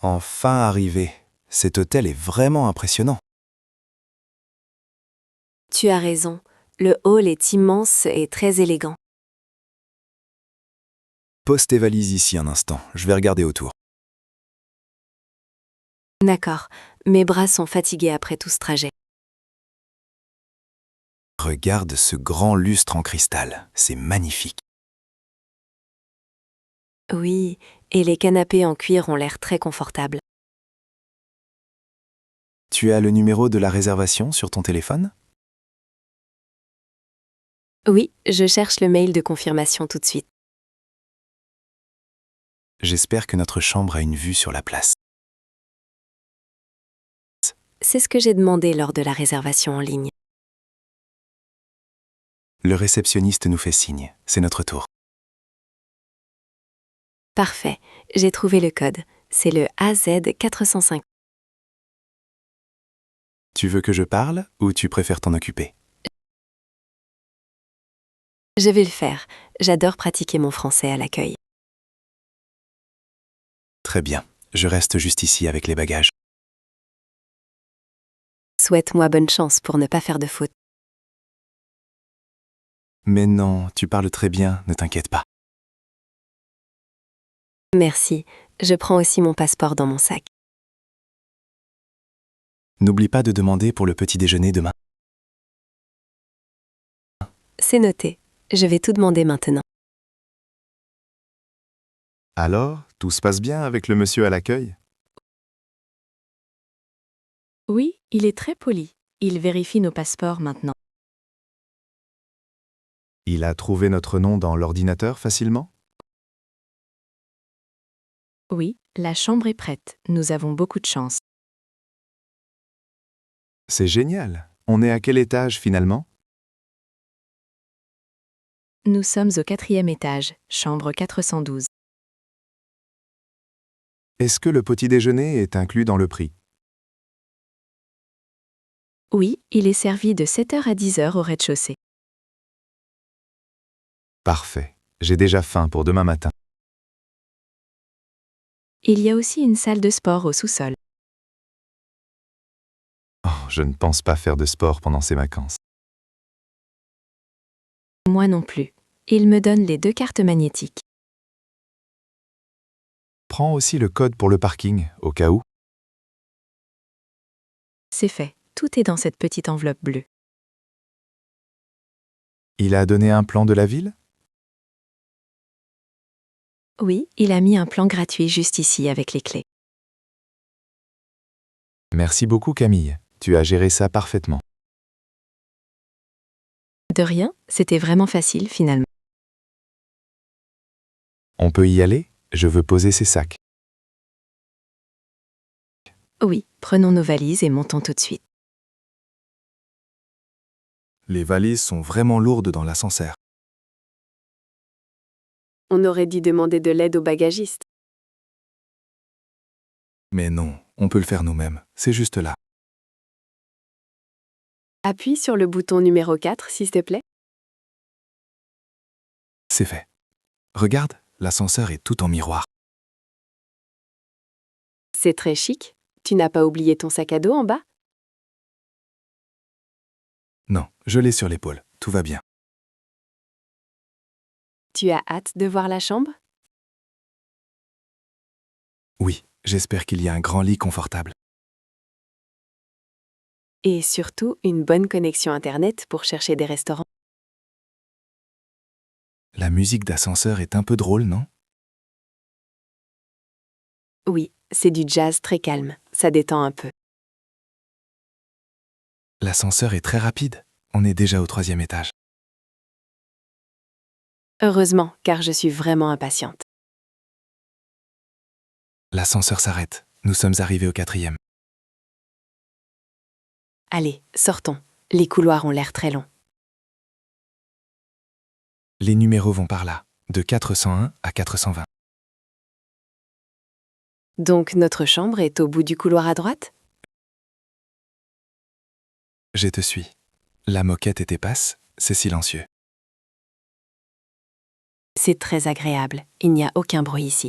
Enfin arrivé. Cet hôtel est vraiment impressionnant. Tu as raison, le hall est immense et très élégant. Pose tes valises ici un instant, je vais regarder autour. D'accord, mes bras sont fatigués après tout ce trajet. Regarde ce grand lustre en cristal, c'est magnifique. Oui, et les canapés en cuir ont l'air très confortables. Tu as le numéro de la réservation sur ton téléphone? Oui, je cherche le mail de confirmation tout de suite. J'espère que notre chambre a une vue sur la place. C'est ce que j'ai demandé lors de la réservation en ligne. Le réceptionniste nous fait signe, c'est notre tour. Parfait, j'ai trouvé le code. C'est le AZ405. Tu veux que je parle ou tu préfères t'en occuper? Je vais le faire. J'adore pratiquer mon français à l'accueil. Très bien, je reste juste ici avec les bagages. Souhaite-moi bonne chance pour ne pas faire de faute. Mais non, tu parles très bien, ne t'inquiète pas. Merci, je prends aussi mon passeport dans mon sac. N'oublie pas de demander pour le petit déjeuner demain. C'est noté. Je vais tout demander maintenant. Alors, tout se passe bien avec le monsieur à l'accueil? Oui, il est très poli. Il vérifie nos passeports maintenant. Il a trouvé notre nom dans l'ordinateur facilement? Oui, la chambre est prête. Nous avons beaucoup de chance. C'est génial. On est à quel étage finalement? Nous sommes au 4e étage, chambre 412. Est-ce que le petit déjeuner est inclus dans le prix? Oui, il est servi de 7h à 10h au rez-de-chaussée. Parfait. J'ai déjà faim pour demain matin. Il y a aussi une salle de sport au sous-sol. Oh, je ne pense pas faire de sport pendant ces vacances. Moi non plus. Il me donne les 2 cartes magnétiques. Prends aussi le code pour le parking, au cas où. C'est fait. Tout est dans cette petite enveloppe bleue. Il a donné un plan de la ville? Oui, il a mis un plan gratuit juste ici avec les clés. Merci beaucoup Camille. Tu as géré ça parfaitement. De rien, c'était vraiment facile finalement. On peut y aller? Je veux poser ces sacs. Oui, prenons nos valises et montons tout de suite. Les valises sont vraiment lourdes dans l'ascenseur. On aurait dû demander de l'aide au bagagiste. Mais non, on peut le faire nous-mêmes. C'est juste là. Appuie sur le bouton numéro 4, s'il te plaît. C'est fait. Regarde, l'ascenseur est tout en miroir. C'est très chic. Tu n'as pas oublié ton sac à dos en bas? Non, je l'ai sur l'épaule. Tout va bien. Tu as hâte de voir la chambre? Oui, j'espère qu'il y a un grand lit confortable. Et surtout, une bonne connexion Internet pour chercher des restaurants. La musique d'ascenseur est un peu drôle, non? Oui, c'est du jazz très calme. Ça détend un peu. L'ascenseur est très rapide. On est déjà au 3e étage. Heureusement, car je suis vraiment impatiente. L'ascenseur s'arrête. Nous sommes arrivés au 4e. Allez, sortons. Les couloirs ont l'air très longs. Les numéros vont par là, de 401 à 420. Donc notre chambre est au bout du couloir à droite? Je te suis. La moquette est épaisse, c'est silencieux. C'est très agréable. Il n'y a aucun bruit ici.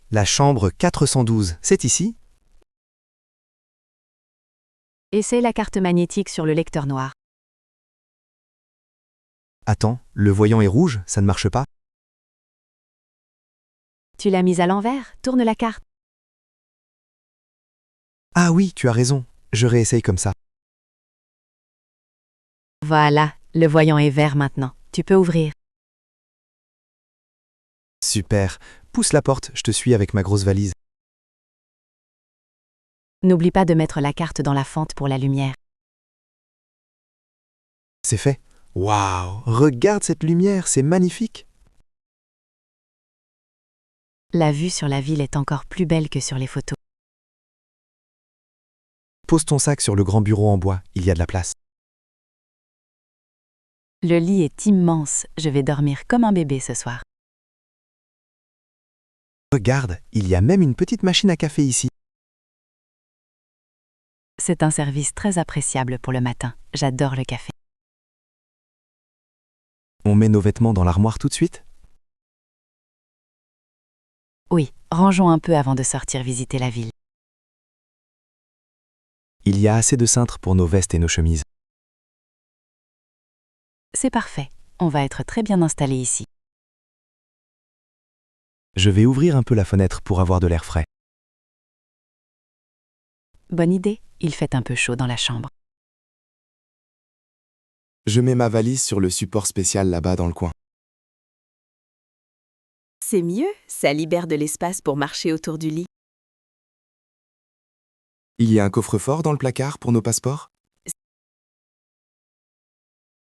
La chambre 412, c'est ici? Essaie la carte magnétique sur le lecteur noir. Attends, le voyant est rouge, ça ne marche pas? Tu l'as mise à l'envers, tourne la carte. Ah oui, tu as raison, je réessaye comme ça. Voilà, le voyant est vert maintenant. Tu peux ouvrir. Super, pousse la porte, je te suis avec ma grosse valise. N'oublie pas de mettre la carte dans la fente pour la lumière. C'est fait. Waouh, regarde cette lumière, c'est magnifique. La vue sur la ville est encore plus belle que sur les photos. Pose ton sac sur le grand bureau en bois, il y a de la place. Le lit est immense, je vais dormir comme un bébé ce soir. Regarde, il y a même une petite machine à café ici. C'est un service très appréciable pour le matin. J'adore le café. On met nos vêtements dans l'armoire tout de suite? Oui, rangeons un peu avant de sortir visiter la ville. Il y a assez de cintres pour nos vestes et nos chemises. C'est parfait. On va être très bien installés ici. Je vais ouvrir un peu la fenêtre pour avoir de l'air frais. Bonne idée, il fait un peu chaud dans la chambre. Je mets ma valise sur le support spécial là-bas dans le coin. C'est mieux, ça libère de l'espace pour marcher autour du lit. Il y a un coffre-fort dans le placard pour nos passeports?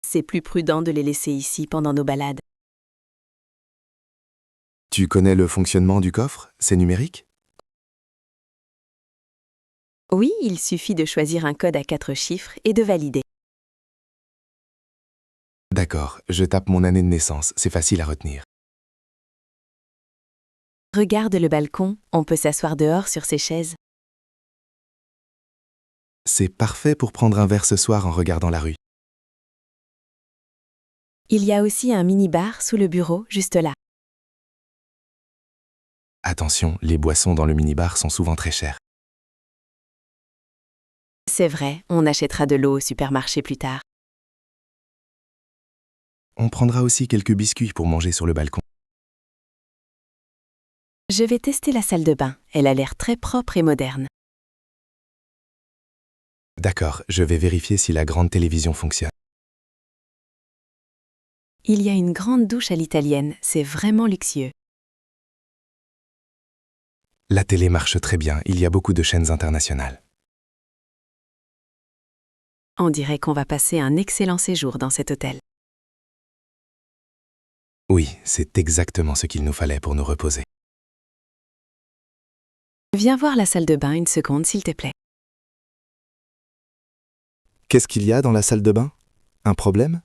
C'est plus prudent de les laisser ici pendant nos balades. Tu connais le fonctionnement du coffre? C'est numérique? Oui, il suffit de choisir un code à 4 chiffres et de valider. D'accord, je tape mon année de naissance, c'est facile à retenir. Regarde le balcon, on peut s'asseoir dehors sur ces chaises. C'est parfait pour prendre un verre ce soir en regardant la rue. Il y a aussi un mini-bar sous le bureau, juste là. Attention, les boissons dans le minibar sont souvent très chères. C'est vrai, on achètera de l'eau au supermarché plus tard. On prendra aussi quelques biscuits pour manger sur le balcon. Je vais tester la salle de bain, elle a l'air très propre et moderne. D'accord, je vais vérifier si la grande télévision fonctionne. Il y a une grande douche à l'italienne, c'est vraiment luxueux. La télé marche très bien, il y a beaucoup de chaînes internationales. On dirait qu'on va passer un excellent séjour dans cet hôtel. Oui, c'est exactement ce qu'il nous fallait pour nous reposer. Viens voir la salle de bain une seconde, s'il te plaît. Qu'est-ce qu'il y a dans la salle de bain? Un problème?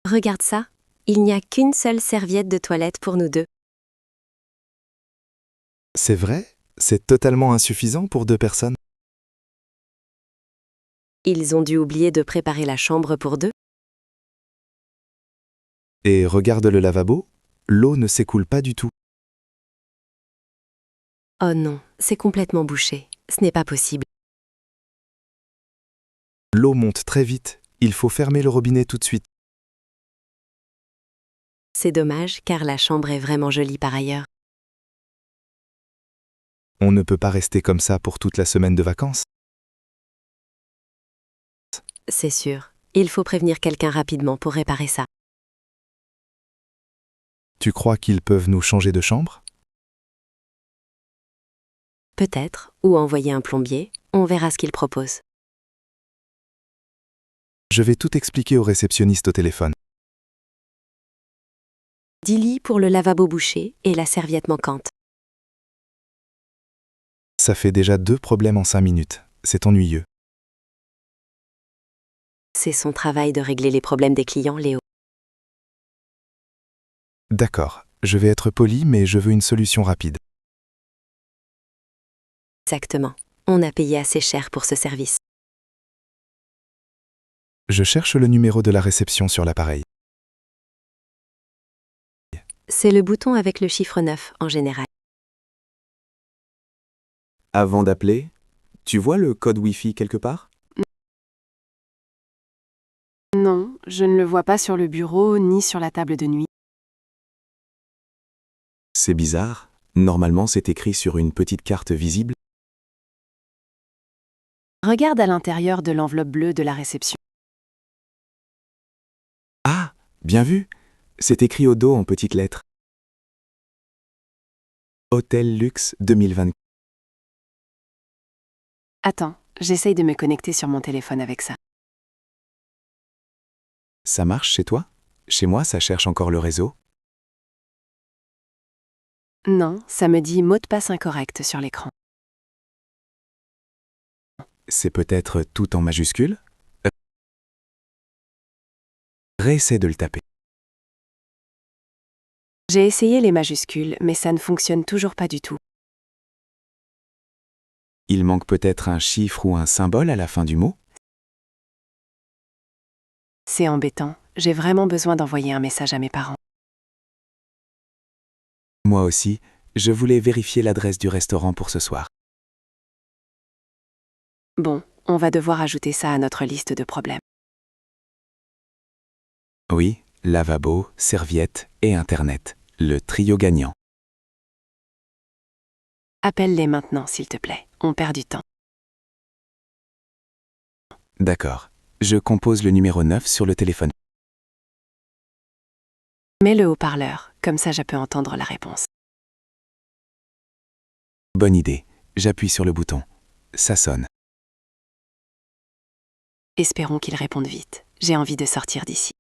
Regarde ça, il n'y a qu'une seule serviette de toilette pour nous deux. C'est vrai? C'est totalement insuffisant pour 2 personnes? Ils ont dû oublier de préparer la chambre pour deux. Et regarde le lavabo, l'eau ne s'écoule pas du tout. Oh non, c'est complètement bouché. Ce n'est pas possible. L'eau monte très vite, il faut fermer le robinet tout de suite. C'est dommage car la chambre est vraiment jolie par ailleurs. On ne peut pas rester comme ça pour toute la semaine de vacances. C'est sûr. Il faut prévenir quelqu'un rapidement pour réparer ça. Tu crois qu'ils peuvent nous changer de chambre? Peut-être, ou envoyer un plombier, on verra ce qu'il propose. Je vais tout expliquer au réceptionniste au téléphone. 10 lits pour le lavabo bouché et la serviette manquante. Ça fait déjà 2 problèmes en 5 minutes. C'est ennuyeux. C'est son travail de régler les problèmes des clients, Léo. D'accord, je vais être poli, mais je veux une solution rapide. Exactement. On a payé assez cher pour ce service. Je cherche le numéro de la réception sur l'appareil. C'est le bouton avec le chiffre 9 en général. Avant d'appeler, tu vois le code Wi-Fi quelque part? Non, je ne le vois pas sur le bureau ni sur la table de nuit. C'est bizarre. Normalement, c'est écrit sur une petite carte visible. Regarde à l'intérieur de l'enveloppe bleue de la réception. Ah, bien vu. C'est écrit au dos en petites lettres. Hôtel Luxe 2024. Attends, j'essaye de me connecter sur mon téléphone avec ça. Ça marche chez toi? Chez moi, ça cherche encore le réseau. Non, ça me dit mot de passe incorrect sur l'écran. C'est peut-être tout en majuscule? Réessaie de le taper. J'ai essayé les majuscules, mais ça ne fonctionne toujours pas du tout. Il manque peut-être un chiffre ou un symbole à la fin du mot? C'est embêtant, j'ai vraiment besoin d'envoyer un message à mes parents. Moi aussi, je voulais vérifier l'adresse du restaurant pour ce soir. Bon, on va devoir ajouter ça à notre liste de problèmes. Oui, lavabo, serviette et Internet. Le trio gagnant. Appelle-les maintenant, s'il te plaît. On perd du temps. D'accord. Je compose le numéro 9 sur le téléphone. Mets le haut-parleur, comme ça je peux entendre la réponse. Bonne idée. J'appuie sur le bouton. Ça sonne. Espérons qu'ils répondent vite. J'ai envie de sortir d'ici.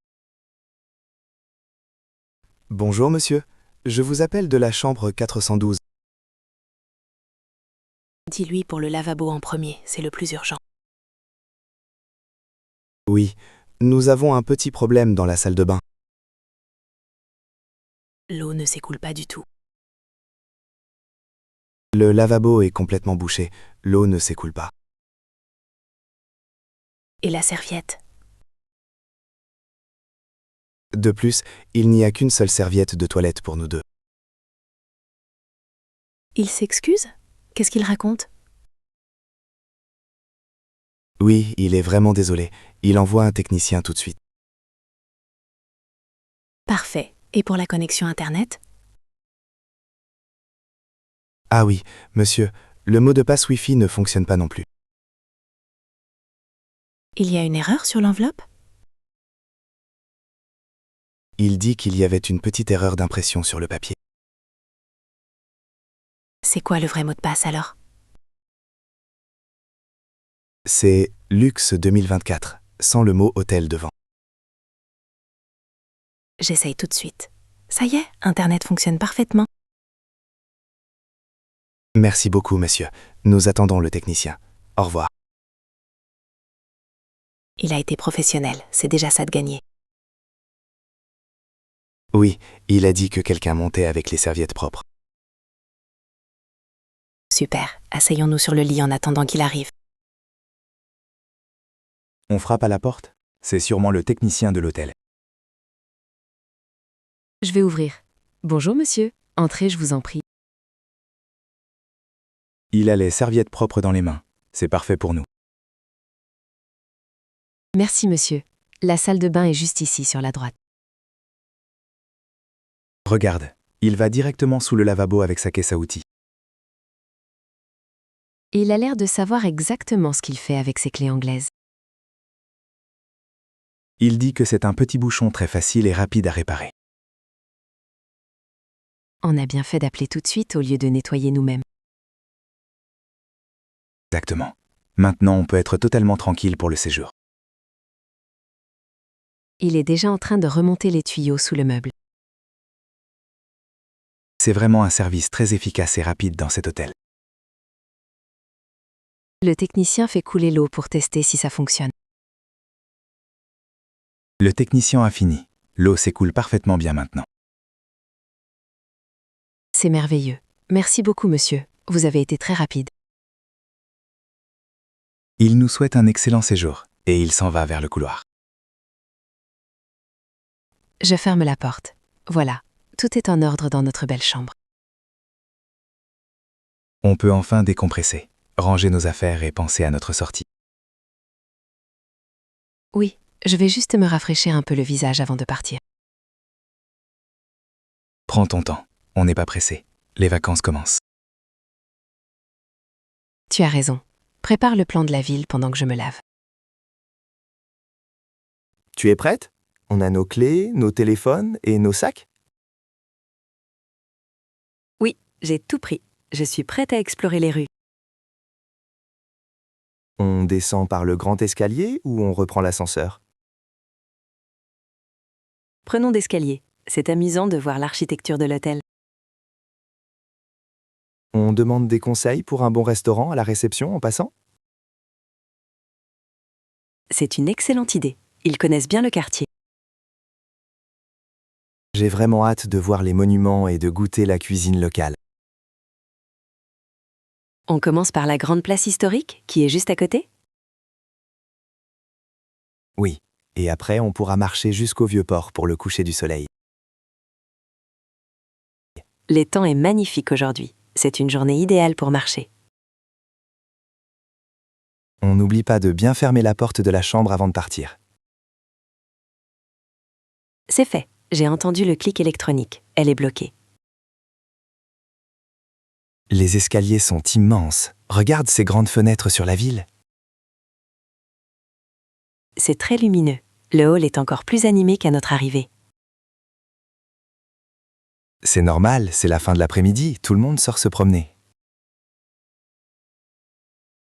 Bonjour monsieur, je vous appelle de la chambre 412. Dis-lui pour le lavabo en premier, c'est le plus urgent. Oui, nous avons un petit problème dans la salle de bain. L'eau ne s'écoule pas du tout. Le lavabo est complètement bouché, l'eau ne s'écoule pas. Et la serviette? De plus, il n'y a qu'une seule serviette de toilette pour nous deux. Il s'excuse? Qu'est-ce qu'il raconte? Oui, il est vraiment désolé, il envoie un technicien tout de suite. Parfait. Et pour la connexion Internet? Ah oui, monsieur, le mot de passe Wi-Fi ne fonctionne pas non plus. Il y a une erreur sur l'enveloppe? Il dit qu'il y avait une petite erreur d'impression sur le papier. C'est quoi le vrai mot de passe alors? C'est Luxe 2024, sans le mot hôtel devant. J'essaye tout de suite. Ça y est, Internet fonctionne parfaitement. Merci beaucoup, monsieur. Nous attendons le technicien. Au revoir. Il a été professionnel, c'est déjà ça de gagner. Oui, il a dit que quelqu'un montait avec les serviettes propres. Super, asseyons-nous sur le lit en attendant qu'il arrive. On frappe à la porte? C'est sûrement le technicien de l'hôtel. Je vais ouvrir. Bonjour monsieur, entrez, je vous en prie. Il a les serviettes propres dans les mains. C'est parfait pour nous. Merci monsieur. La salle de bain est juste ici sur la droite. Regarde, il va directement sous le lavabo avec sa caisse à outils. Et il a l'air de savoir exactement ce qu'il fait avec ses clés anglaises. Il dit que c'est un petit bouchon très facile et rapide à réparer. On a bien fait d'appeler tout de suite au lieu de nettoyer nous-mêmes. Exactement. Maintenant, on peut être totalement tranquille pour le séjour. Il est déjà en train de remonter les tuyaux sous le meuble. C'est vraiment un service très efficace et rapide dans cet hôtel. Le technicien fait couler l'eau pour tester si ça fonctionne. Le technicien a fini. L'eau s'écoule parfaitement bien maintenant. C'est merveilleux. Merci beaucoup monsieur, vous avez été très rapide. Il nous souhaite un excellent séjour et il s'en va vers le couloir. Je ferme la porte. Voilà. tout est en ordre dans notre belle chambre. On peut enfin décompresser, ranger nos affaires et penser à notre sortie. Oui, je vais juste me rafraîchir un peu le visage avant de partir. Prends ton temps, on n'est pas pressé. Les vacances commencent. Tu as raison. Prépare le plan de la ville pendant que je me lave. Tu es prête? On a nos clés, nos téléphones et nos sacs? Oui, j'ai tout pris. Je suis prête à explorer les rues. On descend par le grand escalier ou on reprend l'ascenseur? Prenons d'escalier. C'est amusant de voir l'architecture de l'hôtel. On demande des conseils pour un bon restaurant à la réception en passant? C'est une excellente idée. Ils connaissent bien le quartier. J'ai vraiment hâte de voir les monuments et de goûter la cuisine locale. On commence par la grande place historique, qui est juste à côté. Oui, et après on pourra marcher jusqu'au Vieux-Port pour le coucher du soleil. Le temps est magnifique aujourd'hui. C'est une journée idéale pour marcher. On n'oublie pas de bien fermer la porte de la chambre avant de partir. C'est fait. J'ai entendu le clic électronique. Elle est bloquée. Les escaliers sont immenses. Regarde ces grandes fenêtres sur la ville. C'est très lumineux. Le hall est encore plus animé qu'à notre arrivée. C'est normal, c'est la fin de l'après-midi, tout le monde sort se promener.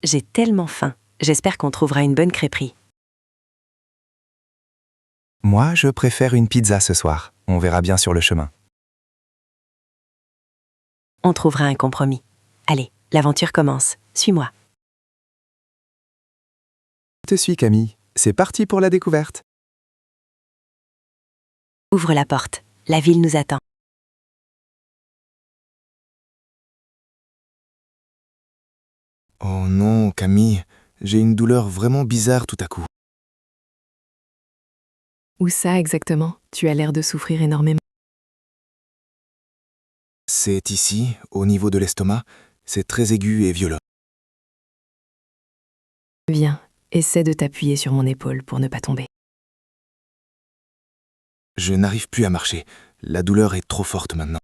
J'ai tellement faim. J'espère qu'on trouvera une bonne crêperie. Moi, je préfère une pizza ce soir. On verra bien sur le chemin. On trouvera un compromis. Allez, l'aventure commence. Suis-moi. Je te suis, Camille. C'est parti pour la découverte. Ouvre la porte. La ville nous attend. Oh non, Camille, j'ai une douleur vraiment bizarre tout à coup. Où ça exactement? Tu as l'air de souffrir énormément. C'est ici, au niveau de l'estomac, c'est très aigu et violent. Viens, essaie de t'appuyer sur mon épaule pour ne pas tomber. Je n'arrive plus à marcher, la douleur est trop forte maintenant.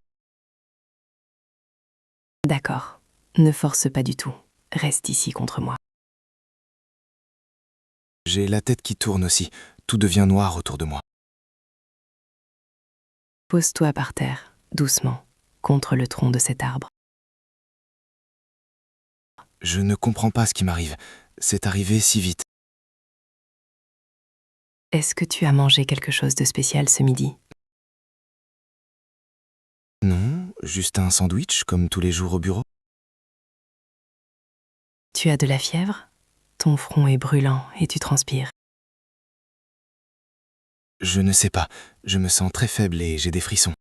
D'accord. Ne force pas du tout. Reste ici contre moi. J'ai la tête qui tourne aussi, tout devient noir autour de moi. Pose-toi par terre, doucement, contre le tronc de cet arbre. Je ne comprends pas ce qui m'arrive, c'est arrivé si vite. Est-ce que tu as mangé quelque chose de spécial ce midi? Non, juste un sandwich comme tous les jours au bureau. Tu as de la fièvre? Ton front est brûlant et tu transpires. Je ne sais pas, je me sens très faible et j'ai des frissons.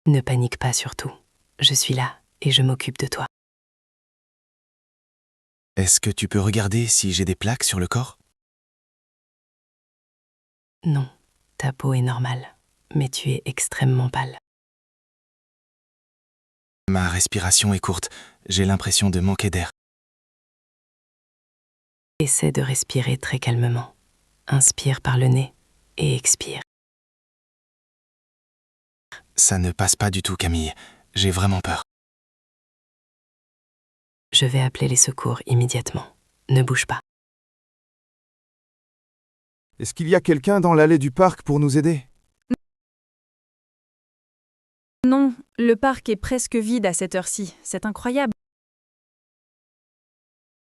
Ne panique pas surtout. Je suis là et je m'occupe de toi. Est-ce que tu peux regarder si j'ai des plaques sur le corps? Non, ta peau est normale, mais tu es extrêmement pâle. Ma respiration est courte, j'ai l'impression de manquer d'air. Essaie de respirer très calmement. Inspire par le nez et expire. Ça ne passe pas du tout, Camille, j'ai vraiment peur. Je vais appeler les secours immédiatement. Ne bouge pas. Est-ce qu'il y a quelqu'un dans l'allée du parc pour nous aider? Non, le parc est presque vide à cette heure-ci. C'est incroyable.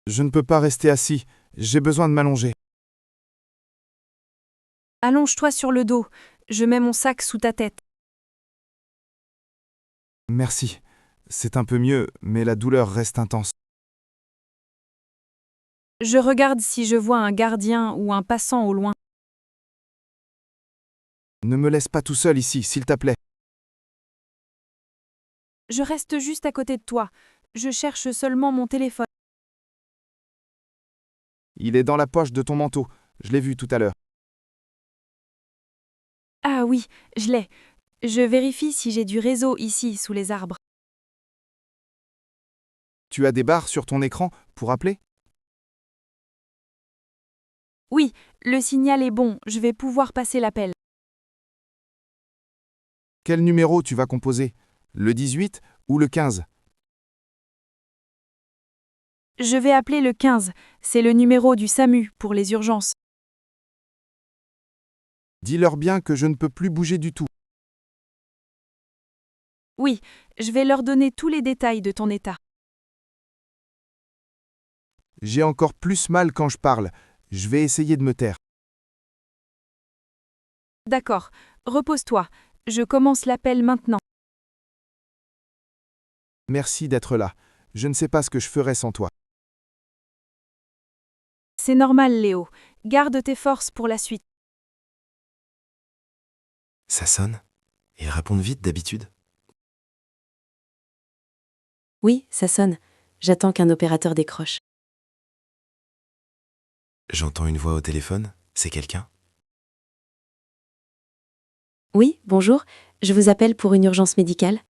Je ne peux pas rester assis. J'ai besoin de m'allonger. Allonge-toi sur le dos. Je mets mon sac sous ta tête. Merci. C'est un peu mieux, mais la douleur reste intense. Je regarde si je vois un gardien ou un passant au loin. Ne me laisse pas tout seul ici, s'il te plaît. Je reste juste à côté de toi. Je cherche seulement mon téléphone. Il est dans la poche de ton manteau. Je l'ai vu tout à l'heure. Ah oui, je l'ai. Je vérifie si j'ai du réseau ici, sous les arbres. Tu as des barres sur ton écran pour appeler? Oui, le signal est bon, je vais pouvoir passer l'appel. Quel numéro tu vas composer? Le 18 ou le 15? Je vais appeler le 15, c'est le numéro du SAMU pour les urgences. Dis-leur bien que je ne peux plus bouger du tout. Oui, je vais leur donner tous les détails de ton état. J'ai encore plus mal quand je parle. Je vais essayer de me taire. D'accord, repose-toi, je commence l'appel maintenant. Merci d'être là. Je ne sais pas ce que je ferais sans toi. C'est normal, Léo. Garde tes forces pour la suite. Ça sonne. Ils répondent vite d'habitude. Oui, ça sonne. J'attends qu'un opérateur décroche. J'entends une voix au téléphone. C'est quelqu'un? Oui, bonjour. Je vous appelle pour une urgence médicale.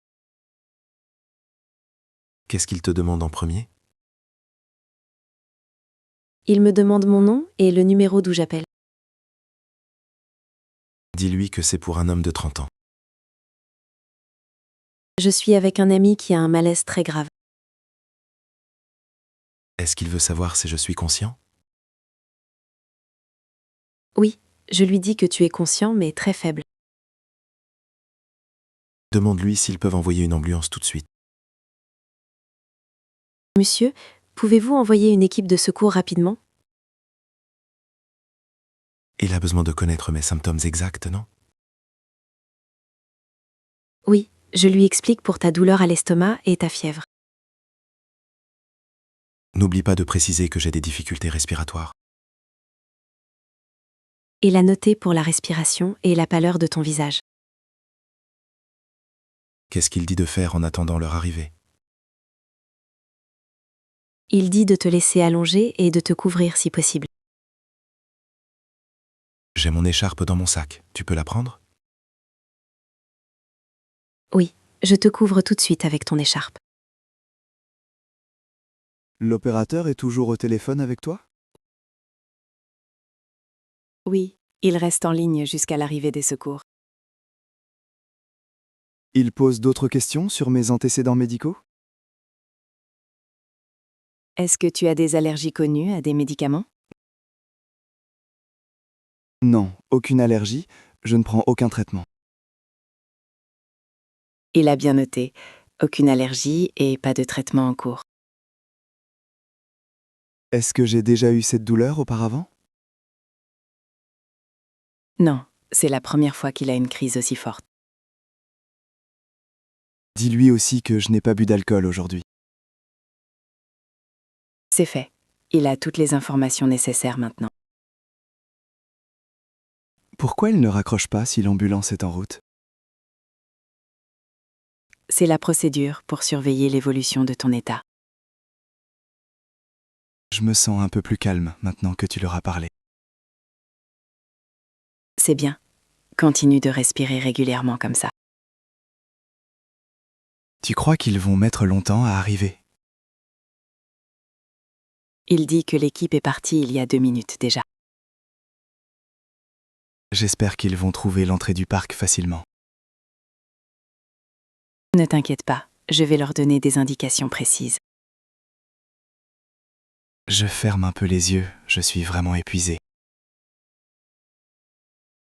Qu'est-ce qu'il te demande en premier? Il me demande mon nom et le numéro d'où j'appelle. Dis-lui que c'est pour un homme de 30 ans. Je suis avec un ami qui a un malaise très grave. Est-ce qu'il veut savoir si je suis conscient? Oui, je lui dis que tu es conscient mais très faible. Demande-lui s'ils peuvent envoyer une ambulance tout de suite. Monsieur, pouvez-vous envoyer une équipe de secours rapidement? Il a besoin de connaître mes symptômes exacts, non? Oui, je lui explique pour ta douleur à l'estomac et ta fièvre. N'oublie pas de préciser que j'ai des difficultés respiratoires. Et la noter pour la respiration et la pâleur de ton visage. Qu'est-ce qu'il dit de faire en attendant leur arrivée? Il dit de te laisser allonger et de te couvrir si possible. J'ai mon écharpe dans mon sac. Tu peux la prendre? Oui, je te couvre tout de suite avec ton écharpe. L'opérateur est toujours au téléphone avec toi? Oui, il reste en ligne jusqu'à l'arrivée des secours. Il pose d'autres questions sur mes antécédents médicaux? Est-ce que tu as des allergies connues à des médicaments? Non, aucune allergie, je ne prends aucun traitement. Il a bien noté. Aucune allergie et pas de traitement en cours. Est-ce que j'ai déjà eu cette douleur auparavant? Non, c'est la première fois qu'il a une crise aussi forte. Dis-lui aussi que je n'ai pas bu d'alcool aujourd'hui. C'est fait. Il a toutes les informations nécessaires maintenant. Pourquoi il ne raccroche pas si l'ambulance est en route? C'est la procédure pour surveiller l'évolution de ton état. Je me sens un peu plus calme maintenant que tu leur as parlé. C'est bien. Continue de respirer régulièrement comme ça. Tu crois qu'ils vont mettre longtemps à arriver? Il dit que l'équipe est partie il y a 2 minutes déjà. J'espère qu'ils vont trouver l'entrée du parc facilement. Ne t'inquiète pas, je vais leur donner des indications précises. Je ferme un peu les yeux, je suis vraiment épuisé.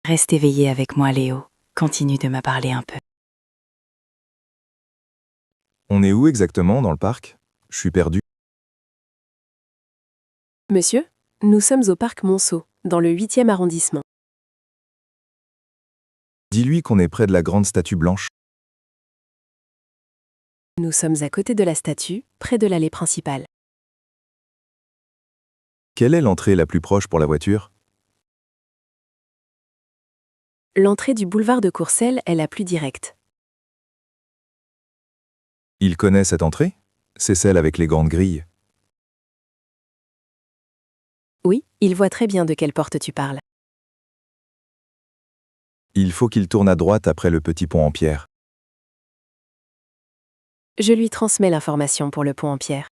Reste éveillé avec moi, Léo. Continue de me parler un peu. On est où exactement dans le parc? Je suis perdu. Monsieur, nous sommes au parc Monceau, dans le 8e arrondissement. Dis-lui qu'on est près de la grande statue blanche. Nous sommes à côté de la statue, près de l'allée principale. Quelle est l'entrée la plus proche pour la voiture? L'entrée du boulevard de Courcelles est la plus directe. Il connaît cette entrée? C'est celle avec les grandes grilles. Oui, il voit très bien de quelle porte tu parles. Il faut qu'il tourne à droite après le petit pont en pierre. Je lui transmets l'information pour le pont en pierre.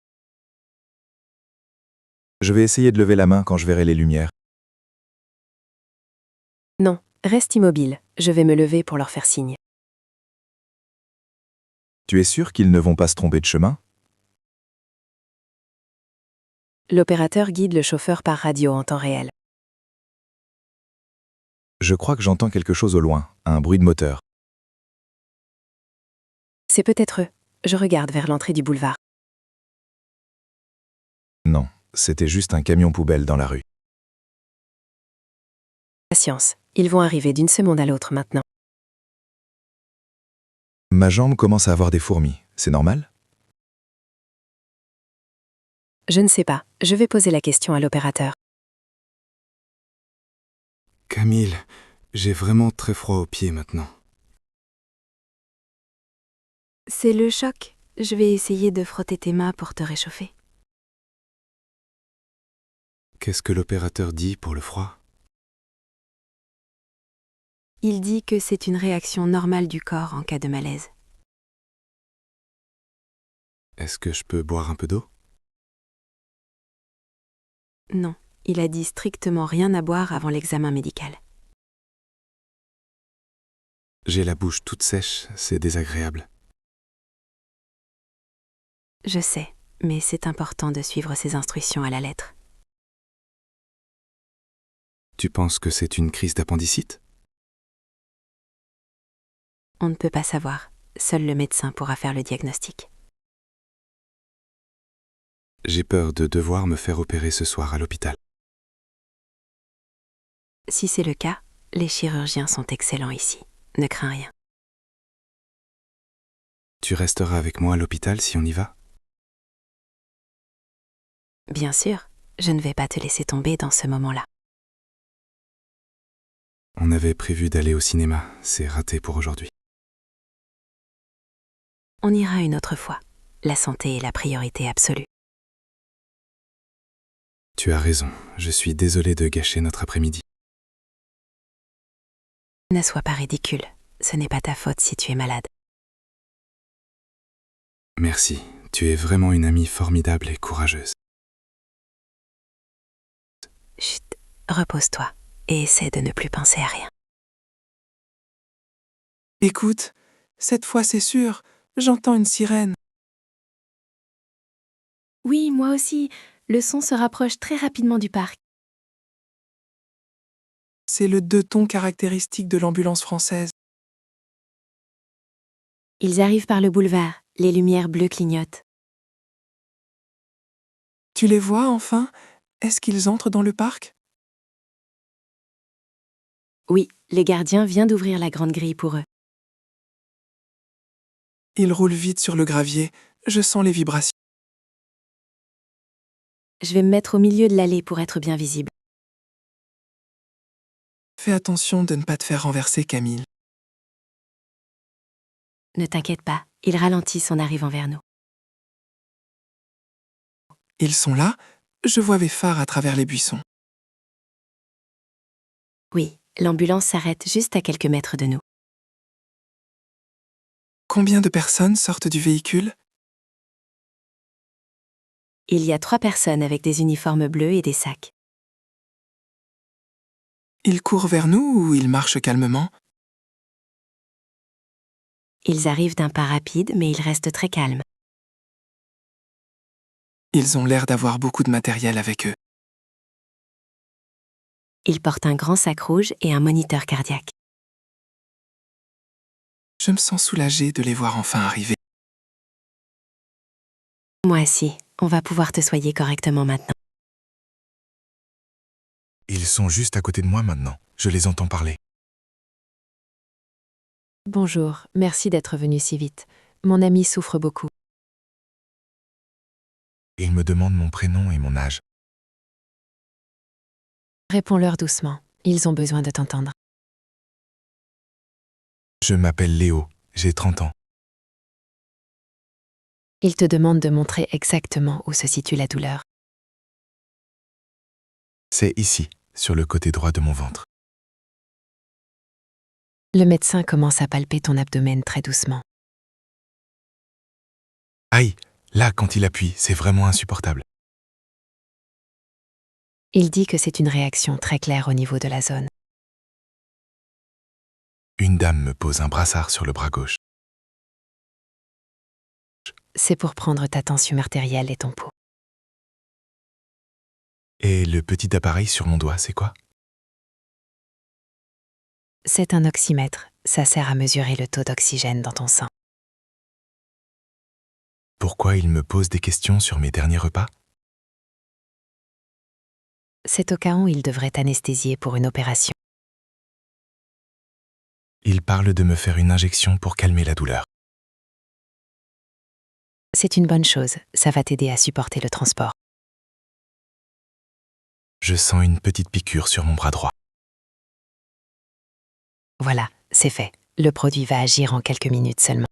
Je vais essayer de lever la main quand je verrai les lumières. Non, reste immobile. Je vais me lever pour leur faire signe. Tu es sûr qu'ils ne vont pas se tromper de chemin? L'opérateur guide le chauffeur par radio en temps réel. Je crois que j'entends quelque chose au loin, un bruit de moteur. C'est peut-être eux. Je regarde vers l'entrée du boulevard. Non, c'était juste un camion poubelle dans la rue. Patience, ils vont arriver d'une seconde à l'autre maintenant. Ma jambe commence à avoir des fourmis, c'est normal? Je ne sais pas, je vais poser la question à l'opérateur. Camille, j'ai vraiment très froid aux pieds maintenant. C'est le choc. Je vais essayer de frotter tes mains pour te réchauffer. Qu'est-ce que l'opérateur dit pour le froid? Il dit que c'est une réaction normale du corps en cas de malaise. Est-ce que je peux boire un peu d'eau? Non, il a dit strictement rien à boire avant l'examen médical. J'ai la bouche toute sèche, c'est désagréable. Je sais, mais c'est important de suivre ses instructions à la lettre. Tu penses que c'est une crise d'appendicite? On ne peut pas savoir. Seul le médecin pourra faire le diagnostic. J'ai peur de devoir me faire opérer ce soir à l'hôpital. Si c'est le cas, les chirurgiens sont excellents ici. Ne crains rien. Tu resteras avec moi à l'hôpital si on y va? Bien sûr, je ne vais pas te laisser tomber dans ce moment-là. On avait prévu d'aller au cinéma, c'est raté pour aujourd'hui. On ira une autre fois. La santé est la priorité absolue. Tu as raison, je suis désolé de gâcher notre après-midi. Ne sois pas ridicule. Ce n'est pas ta faute si tu es malade. Merci, tu es vraiment une amie formidable et courageuse. Chut, repose-toi et essaie de ne plus penser à rien. Écoute, cette fois c'est sûr, j'entends une sirène. Oui, moi aussi. Le son se rapproche très rapidement du parc. C'est le deux-tons caractéristique de l'ambulance française. Ils arrivent par le boulevard. Les lumières bleues clignotent. Tu les vois enfin? Est-ce qu'ils entrent dans le parc? Oui, le gardien vient d'ouvrir la grande grille pour eux. Ils roulent vite sur le gravier, je sens les vibrations. Je vais me mettre au milieu de l'allée pour être bien visible. Fais attention de ne pas te faire renverser, Camille. Ne t'inquiète pas, ils ralentissent en arrivant vers nous. Ils sont là? Je vois des phares à travers les buissons. Oui, l'ambulance s'arrête juste à quelques mètres de nous. Combien de personnes sortent du véhicule? Il y a 3 personnes avec des uniformes bleus et des sacs. Ils courent vers nous ou ils marchent calmement? Ils arrivent d'un pas rapide, mais ils restent très calmes. Ils ont l'air d'avoir beaucoup de matériel avec eux. Ils portent un grand sac rouge et un moniteur cardiaque. Je me sens soulagée de les voir enfin arriver. Moi aussi, on va pouvoir te soigner correctement maintenant. Ils sont juste à côté de moi maintenant. Je les entends parler. Bonjour, merci d'être venu si vite. Mon ami souffre beaucoup. Ils me demandent mon prénom et mon âge. Réponds-leur doucement. Ils ont besoin de t'entendre. Je m'appelle Léo, j'ai 30 ans. Ils te demandent de montrer exactement où se situe la douleur. C'est ici, sur le côté droit de mon ventre. Le médecin commence à palper ton abdomen très doucement. Aïe, là, quand il appuie, c'est vraiment insupportable. Il dit que c'est une réaction très claire au niveau de la zone. Une dame me pose un brassard sur le bras gauche. C'est pour prendre ta tension artérielle et ton pouls. Et le petit appareil sur mon doigt, c'est quoi? C'est un oxymètre. Ça sert à mesurer le taux d'oxygène dans ton sang. Pourquoi il me pose des questions sur mes derniers repas? C'est au cas où il devrait t'anesthésier pour une opération. Il parle de me faire une injection pour calmer la douleur. C'est une bonne chose. Ça va t'aider à supporter le transport. Je sens une petite piqûre sur mon bras droit. Voilà, c'est fait. Le produit va agir en quelques minutes seulement.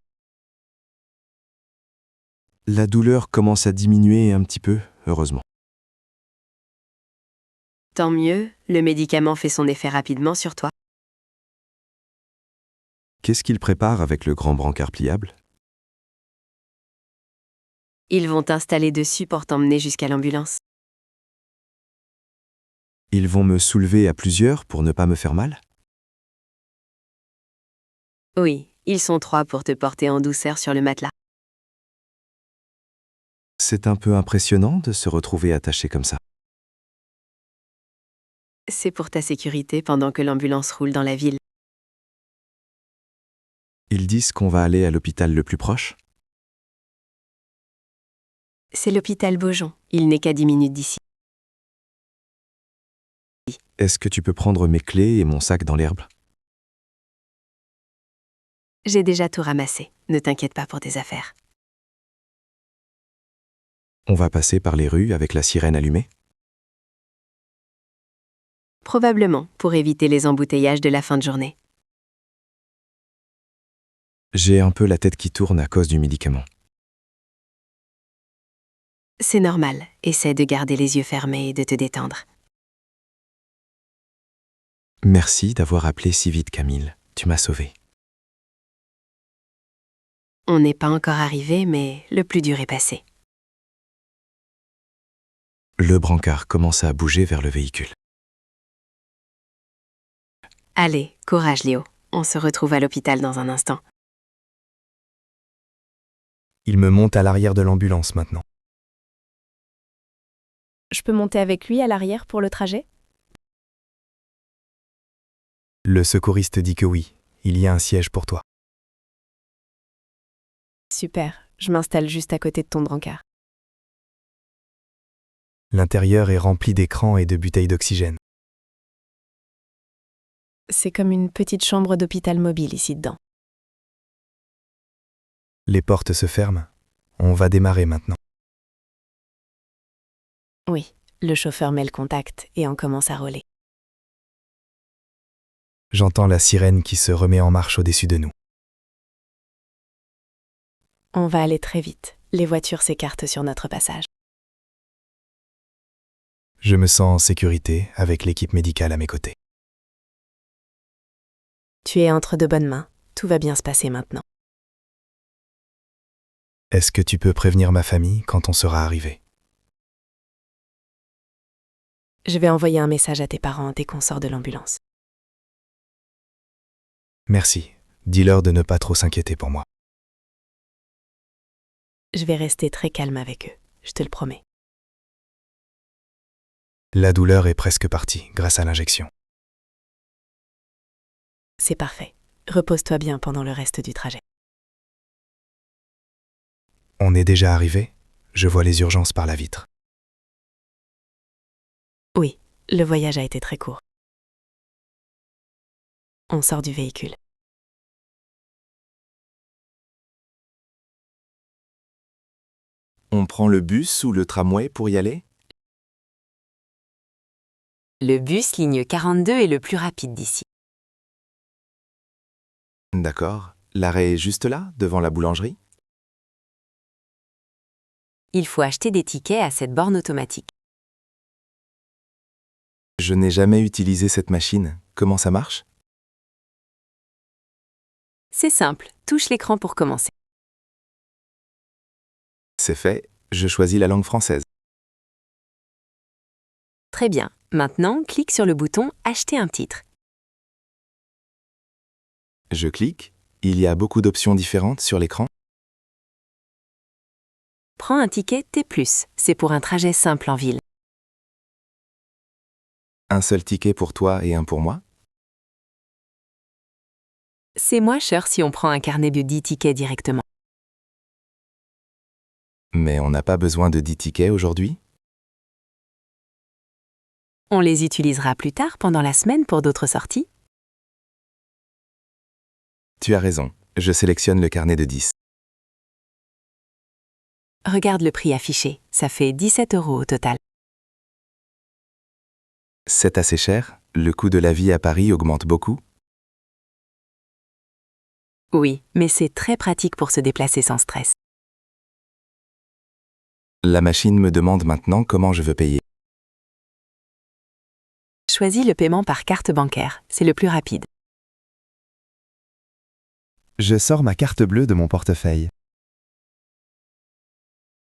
La douleur commence à diminuer un petit peu, heureusement. Tant mieux, le médicament fait son effet rapidement sur toi. Qu'est-ce qu'il prépare avec le grand brancard pliable? Ils vont t'installer dessus pour t'emmener jusqu'à l'ambulance. Ils vont me soulever à plusieurs pour ne pas me faire mal? Oui, ils sont 3 pour te porter en douceur sur le matelas. C'est un peu impressionnant de se retrouver attaché comme ça. C'est pour ta sécurité pendant que l'ambulance roule dans la ville. Ils disent qu'on va aller à l'hôpital le plus proche? C'est l'hôpital Beaujon. Il n'est qu'à 10 minutes d'ici. Est-ce que tu peux prendre mes clés et mon sac dans l'herbe? J'ai déjà tout ramassé. Ne t'inquiète pas pour tes affaires. On va passer par les rues avec la sirène allumée? Probablement, pour éviter les embouteillages de la fin de journée. J'ai un peu la tête qui tourne à cause du médicament. C'est normal. Essaie de garder les yeux fermés et de te détendre. Merci d'avoir appelé si vite, Camille. Tu m'as sauvé. On n'est pas encore arrivé, mais le plus dur est passé. Le brancard commence à bouger vers le véhicule. Allez, courage Léo. On se retrouve à l'hôpital dans un instant. Il me monte à l'arrière de l'ambulance maintenant. Je peux monter avec lui à l'arrière pour le trajet? Le secouriste dit que oui, il y a un siège pour toi. Super, je m'installe juste à côté de ton brancard. L'intérieur est rempli d'écrans et de bouteilles d'oxygène. C'est comme une petite chambre d'hôpital mobile ici dedans. Les portes se ferment. On va démarrer maintenant. Oui, le chauffeur met le contact et on commence à rouler. J'entends la sirène qui se remet en marche au-dessus de nous. On va aller très vite. Les voitures s'écartent sur notre passage. Je me sens en sécurité avec l'équipe médicale à mes côtés. Tu es entre de bonnes mains. Tout va bien se passer maintenant. Est-ce que tu peux prévenir ma famille quand on sera arrivé? Je vais envoyer un message à tes parents dès qu'on sort de l'ambulance. Merci. Dis-leur de ne pas trop s'inquiéter pour moi. Je vais rester très calme avec eux, je te le promets. La douleur est presque partie grâce à l'injection. C'est parfait. Repose-toi bien pendant le reste du trajet. On est déjà arrivé? Je vois les urgences par la vitre. Oui, le voyage a été très court. On sort du véhicule. On prend le bus ou le tramway pour y aller? Le bus ligne 42 est le plus rapide d'ici. D'accord. L'arrêt est juste là, devant la boulangerie? Il faut acheter des tickets à cette borne automatique. Je n'ai jamais utilisé cette machine. Comment ça marche? C'est simple, touche l'écran pour commencer. C'est fait, je choisis la langue française. Très bien. Maintenant, clique sur le bouton Acheter un titre. Je clique. Il y a beaucoup d'options différentes sur l'écran. Prends un ticket T+, c'est pour un trajet simple en ville. Un seul ticket pour toi et un pour moi. C'est moins cher si on prend un carnet de 10 tickets directement. Mais on n'a pas besoin de 10 tickets aujourd'hui. On les utilisera plus tard pendant la semaine pour d'autres sorties. Tu as raison, je sélectionne le carnet de 10. Regarde le prix affiché, ça fait 17 € au total. C'est assez cher, le coût de la vie à Paris augmente beaucoup. Oui, mais c'est très pratique pour se déplacer sans stress. La machine me demande maintenant comment je veux payer. Choisis le paiement par carte bancaire, c'est le plus rapide. Je sors ma carte bleue de mon portefeuille.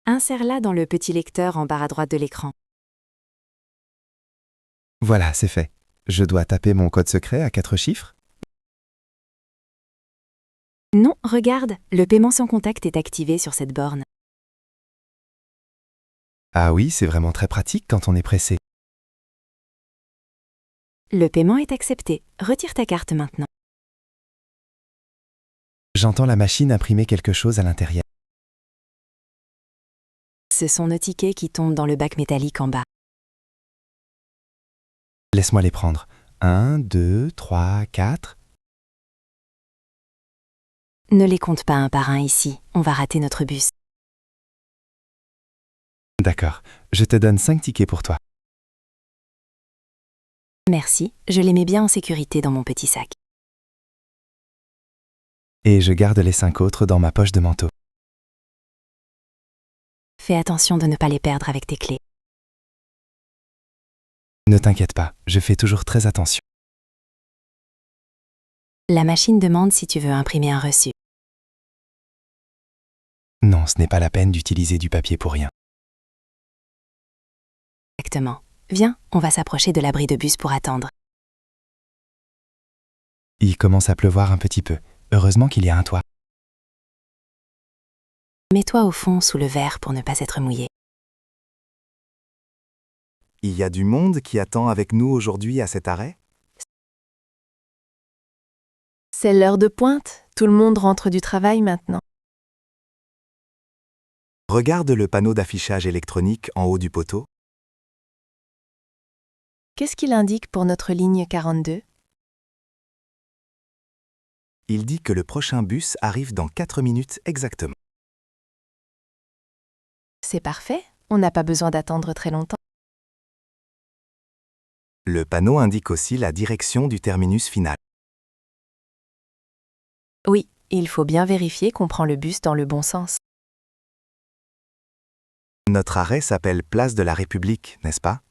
Insère-la dans le petit lecteur en barre à droite de l'écran. Voilà, c'est fait. Je dois taper mon code secret à 4 chiffres. Non, regarde, le paiement sans contact est activé sur cette borne. Ah oui, c'est vraiment très pratique quand on est pressé. Le paiement est accepté. Retire ta carte maintenant. J'entends la machine imprimer quelque chose à l'intérieur. Ce sont nos tickets qui tombent dans le bac métallique en bas. Laisse-moi les prendre. 1, 2, 3, 4. Ne les compte pas un par un ici, on va rater notre bus. D'accord, je te donne 5 tickets pour toi. Merci, je les mets bien en sécurité dans mon petit sac. Et je garde les 5 autres dans ma poche de manteau. Fais attention de ne pas les perdre avec tes clés. Ne t'inquiète pas, je fais toujours très attention. La machine demande si tu veux imprimer un reçu. Non, ce n'est pas la peine d'utiliser du papier pour rien. Exactement. Viens, on va s'approcher de l'abri de bus pour attendre. Il commence à pleuvoir un petit peu. Heureusement qu'il y a un toit. Mets-toi au fond sous le verre pour ne pas être mouillé. Il y a du monde qui attend avec nous aujourd'hui à cet arrêt? C'est l'heure de pointe, tout le monde rentre du travail maintenant. Regarde le panneau d'affichage électronique en haut du poteau. Qu'est-ce qu'il indique pour notre ligne 42? Il dit que le prochain bus arrive dans 4 minutes exactement. C'est parfait, on n'a pas besoin d'attendre très longtemps. Le panneau indique aussi la direction du terminus final. Oui, il faut bien vérifier qu'on prend le bus dans le bon sens. Notre arrêt s'appelle Place de la République, n'est-ce pas?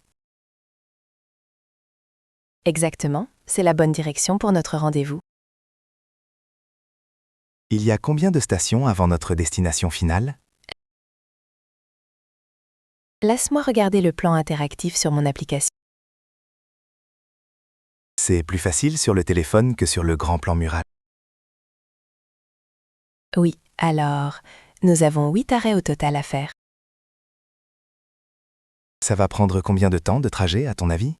Exactement, c'est la bonne direction pour notre rendez-vous. Il y a combien de stations avant notre destination finale? Laisse-moi regarder le plan interactif sur mon application. C'est plus facile sur le téléphone que sur le grand plan mural. Oui, alors, nous avons 8 arrêts au total à faire. Ça va prendre combien de temps de trajet, à ton avis?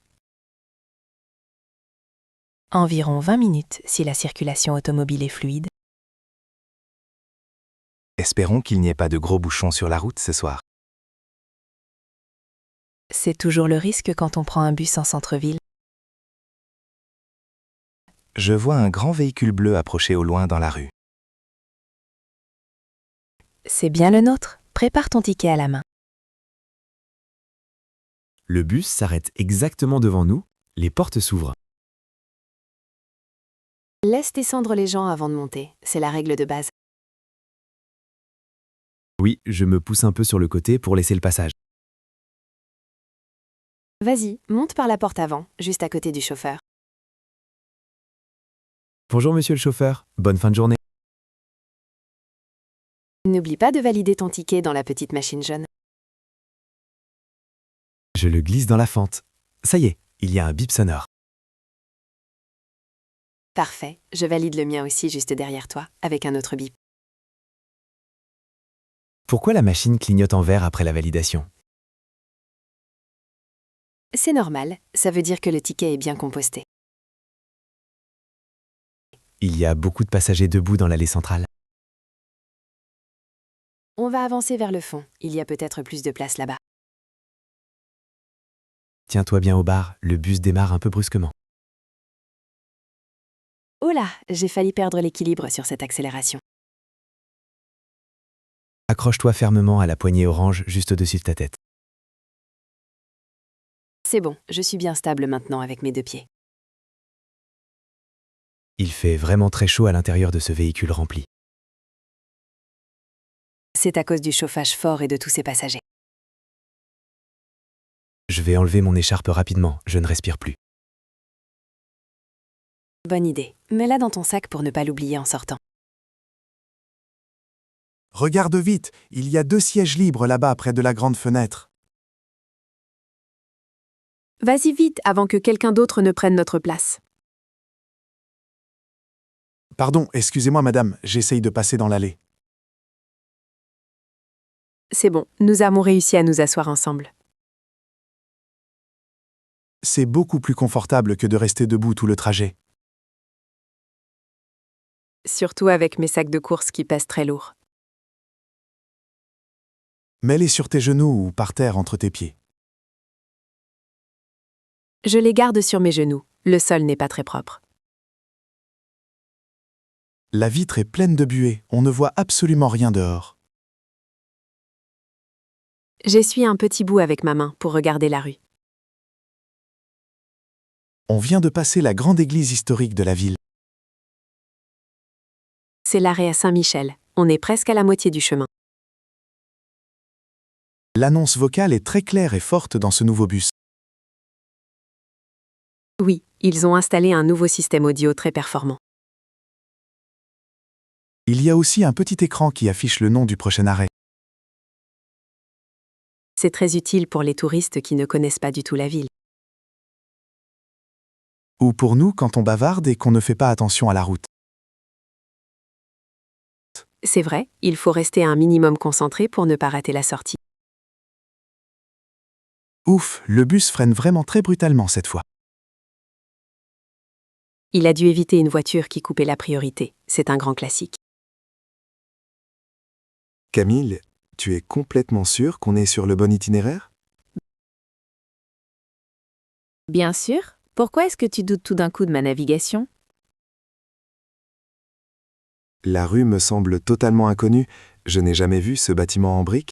Environ 20 minutes si la circulation automobile est fluide. Espérons qu'il n'y ait pas de gros bouchons sur la route ce soir. C'est toujours le risque quand on prend un bus en centre-ville. Je vois un grand véhicule bleu approcher au loin dans la rue. C'est bien le nôtre, prépare ton ticket à la main. Le bus s'arrête exactement devant nous, les portes s'ouvrent. Laisse descendre les gens avant de monter, c'est la règle de base. Oui, je me pousse un peu sur le côté pour laisser le passage. Vas-y, monte par la porte avant, juste à côté du chauffeur. Bonjour monsieur le chauffeur, bonne fin de journée. N'oublie pas de valider ton ticket dans la petite machine jaune. Je le glisse dans la fente. Ça y est, il y a un bip sonore. Parfait, je valide le mien aussi juste derrière toi, avec un autre bip. Pourquoi la machine clignote en vert après la validation? C'est normal, ça veut dire que le ticket est bien composté. Il y a beaucoup de passagers debout dans l'allée centrale. On va avancer vers le fond, il y a peut-être plus de place là-bas. Tiens-toi bien au bar, le bus démarre un peu brusquement. Oh là, j'ai failli perdre l'équilibre sur cette accélération. Accroche-toi fermement à la poignée orange juste au-dessus de ta tête. C'est bon, je suis bien stable maintenant avec mes deux pieds. Il fait vraiment très chaud à l'intérieur de ce véhicule rempli. C'est à cause du chauffage fort et de tous ces passagers. Je vais enlever mon écharpe rapidement, je ne respire plus. Bonne idée, mets-la dans ton sac pour ne pas l'oublier en sortant. Regarde vite, il y a 2 sièges libres là-bas près de la grande fenêtre. Vas-y vite avant que quelqu'un d'autre ne prenne notre place. Pardon, excusez-moi madame, j'essaye de passer dans l'allée. C'est bon, nous avons réussi à nous asseoir ensemble. C'est beaucoup plus confortable que de rester debout tout le trajet. Surtout avec mes sacs de course qui pèsent très lourd. Mets-les sur tes genoux ou par terre entre tes pieds. Je les garde sur mes genoux, le sol n'est pas très propre. La vitre est pleine de buée, on ne voit absolument rien dehors. J'essuie un petit bout avec ma main pour regarder la rue. On vient de passer la grande église historique de la ville. C'est l'arrêt à Saint-Michel, on est presque à la moitié du chemin. L'annonce vocale est très claire et forte dans ce nouveau bus. Oui, ils ont installé un nouveau système audio très performant. Il y a aussi un petit écran qui affiche le nom du prochain arrêt. C'est très utile pour les touristes qui ne connaissent pas du tout la ville. Ou pour nous quand on bavarde et qu'on ne fait pas attention à la route. C'est vrai, il faut rester un minimum concentré pour ne pas rater la sortie. Ouf, le bus freine vraiment très brutalement cette fois. Il a dû éviter une voiture qui coupait la priorité. C'est un grand classique. Camille, tu es complètement sûre qu'on est sur le bon itinéraire? Bien sûr. Pourquoi est-ce que tu doutes tout d'un coup de ma navigation? La rue me semble totalement inconnue. Je n'ai jamais vu ce bâtiment en briques.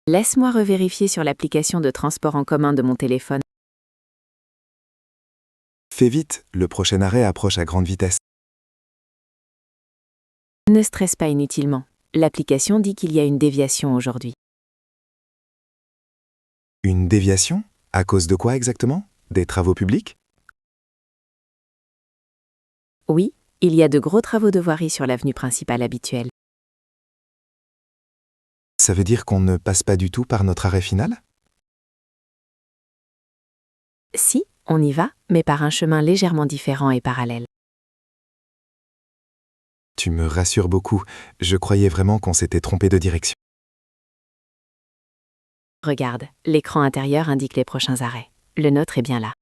Laisse-moi revérifier sur l'application de transport en commun de mon téléphone. Fais vite, le prochain arrêt approche à grande vitesse. Ne stresse pas inutilement. L'application dit qu'il y a une déviation aujourd'hui. Une déviation? À cause de quoi exactement? Des travaux publics? Oui, il y a de gros travaux de voirie sur l'avenue principale habituelle. Ça veut dire qu'on ne passe pas du tout par notre arrêt final? Si, on y va, mais par un chemin légèrement différent et parallèle. Tu me rassures beaucoup. Je croyais vraiment qu'on s'était trompé de direction. Regarde, l'écran intérieur indique les prochains arrêts. Le nôtre est bien là.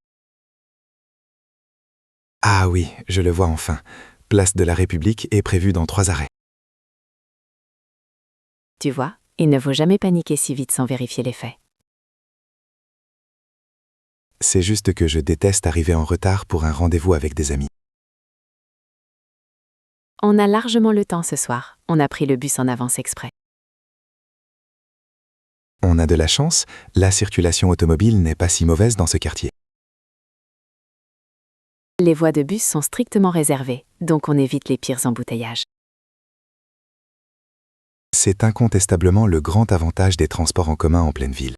Ah oui, je le vois enfin. Place de la République est prévue dans 3 arrêts. Tu vois, il ne faut jamais paniquer si vite sans vérifier les faits. C'est juste que je déteste arriver en retard pour un rendez-vous avec des amis. On a largement le temps ce soir. On a pris le bus en avance exprès. On a de la chance, la circulation automobile n'est pas si mauvaise dans ce quartier. Les voies de bus sont strictement réservées, donc on évite les pires embouteillages. C'est incontestablement le grand avantage des transports en commun en pleine ville.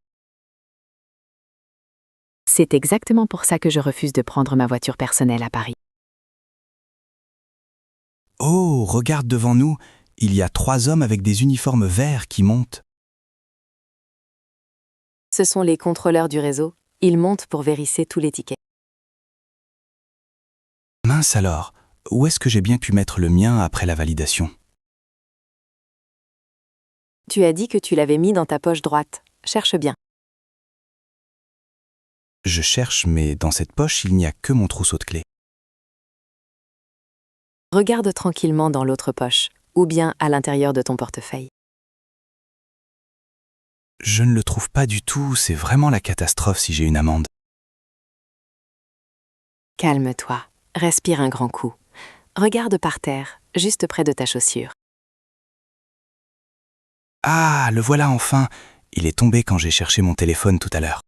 C'est exactement pour ça que je refuse de prendre ma voiture personnelle à Paris. Oh, regarde devant nous, il y a 3 hommes avec des uniformes verts qui montent. Ce sont les contrôleurs du réseau. Ils montent pour vérifier tous les tickets. Mince alors, où est-ce que j'ai bien pu mettre le mien après la validation? Tu as dit que tu l'avais mis dans ta poche droite. Cherche bien. Je cherche, mais dans cette poche, il n'y a que mon trousseau de clés. Regarde tranquillement dans l'autre poche, ou bien à l'intérieur de ton portefeuille. Je ne le trouve pas du tout, c'est vraiment la catastrophe si j'ai une amende. Calme-toi, respire un grand coup. Regarde par terre, juste près de ta chaussure. Ah, le voilà enfin! Il est tombé quand j'ai cherché mon téléphone tout à l'heure.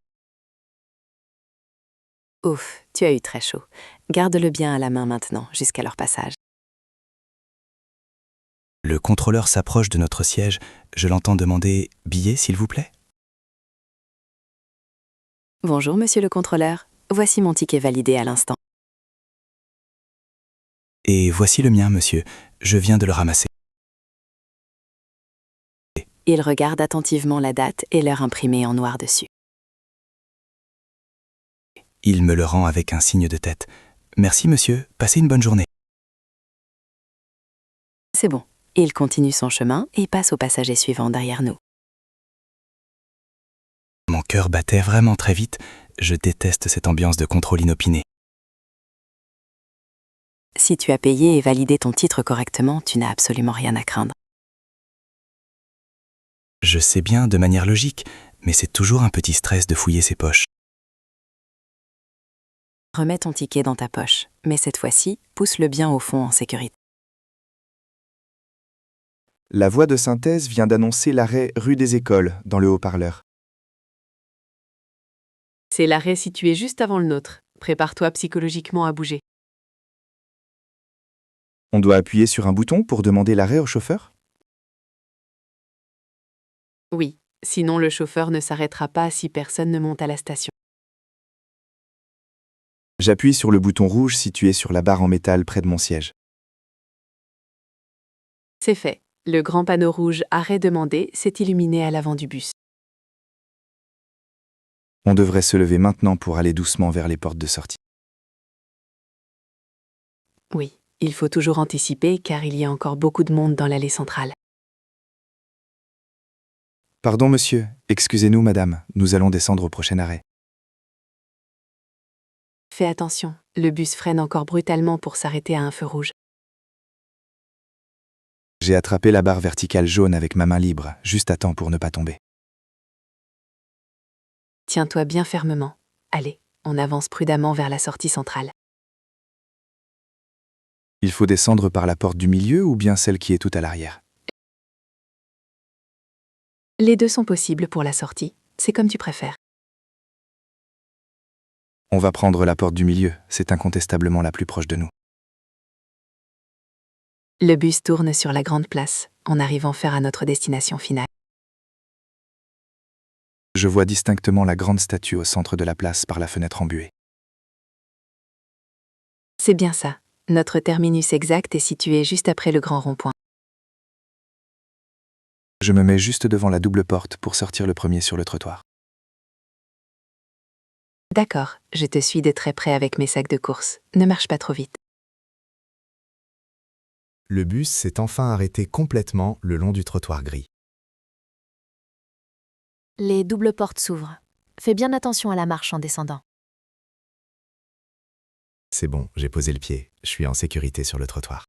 Ouf, tu as eu très chaud. Garde-le bien à la main maintenant, jusqu'à leur passage. Le contrôleur s'approche de notre siège. Je l'entends demander « Billet, s'il vous plaît ?» Bonjour, monsieur le contrôleur. Voici mon ticket validé à l'instant. Et voici le mien, monsieur. Je viens de le ramasser. Il regarde attentivement la date et l'heure imprimée en noir dessus. Il me le rend avec un signe de tête. Merci, monsieur. Passez une bonne journée. C'est bon. Il continue son chemin et passe au passager suivant derrière nous. Mon cœur battait vraiment très vite. Je déteste cette ambiance de contrôle inopiné. Si tu as payé et validé ton titre correctement, tu n'as absolument rien à craindre. Je sais bien de manière logique, mais c'est toujours un petit stress de fouiller ses poches. Remets ton ticket dans ta poche, mais cette fois-ci, pousse-le bien au fond en sécurité. La voix de synthèse vient d'annoncer l'arrêt rue des Écoles dans le haut-parleur. C'est l'arrêt situé juste avant le nôtre. Prépare-toi psychologiquement à bouger. On doit appuyer sur un bouton pour demander l'arrêt au chauffeur? Oui, sinon le chauffeur ne s'arrêtera pas si personne ne monte à la station. J'appuie sur le bouton rouge situé sur la barre en métal près de mon siège. C'est fait. Le grand panneau rouge « Arrêt demandé » s'est illuminé à l'avant du bus. On devrait se lever maintenant pour aller doucement vers les portes de sortie. Oui, il faut toujours anticiper car il y a encore beaucoup de monde dans l'allée centrale. Pardon monsieur, excusez-nous madame, nous allons descendre au prochain arrêt. Fais attention, le bus freine encore brutalement pour s'arrêter à un feu rouge. J'ai attrapé la barre verticale jaune avec ma main libre, juste à temps pour ne pas tomber. Tiens-toi bien fermement. Allez, on avance prudemment vers la sortie centrale. Il faut descendre par la porte du milieu ou bien celle qui est tout à l'arrière? Les deux sont possibles pour la sortie, c'est comme tu préfères. On va prendre la porte du milieu, c'est incontestablement la plus proche de nous. Le bus tourne sur la grande place, en arrivant faire à notre destination finale. Je vois distinctement la grande statue au centre de la place par la fenêtre embuée. C'est bien ça. Notre terminus exact est situé juste après le grand rond-point. Je me mets juste devant la double porte pour sortir le premier sur le trottoir. D'accord, je te suis de très près avec mes sacs de course. Ne marche pas trop vite. Le bus s'est enfin arrêté complètement le long du trottoir gris. Les doubles portes s'ouvrent. Fais bien attention à la marche en descendant. C'est bon, j'ai posé le pied. Je suis en sécurité sur le trottoir.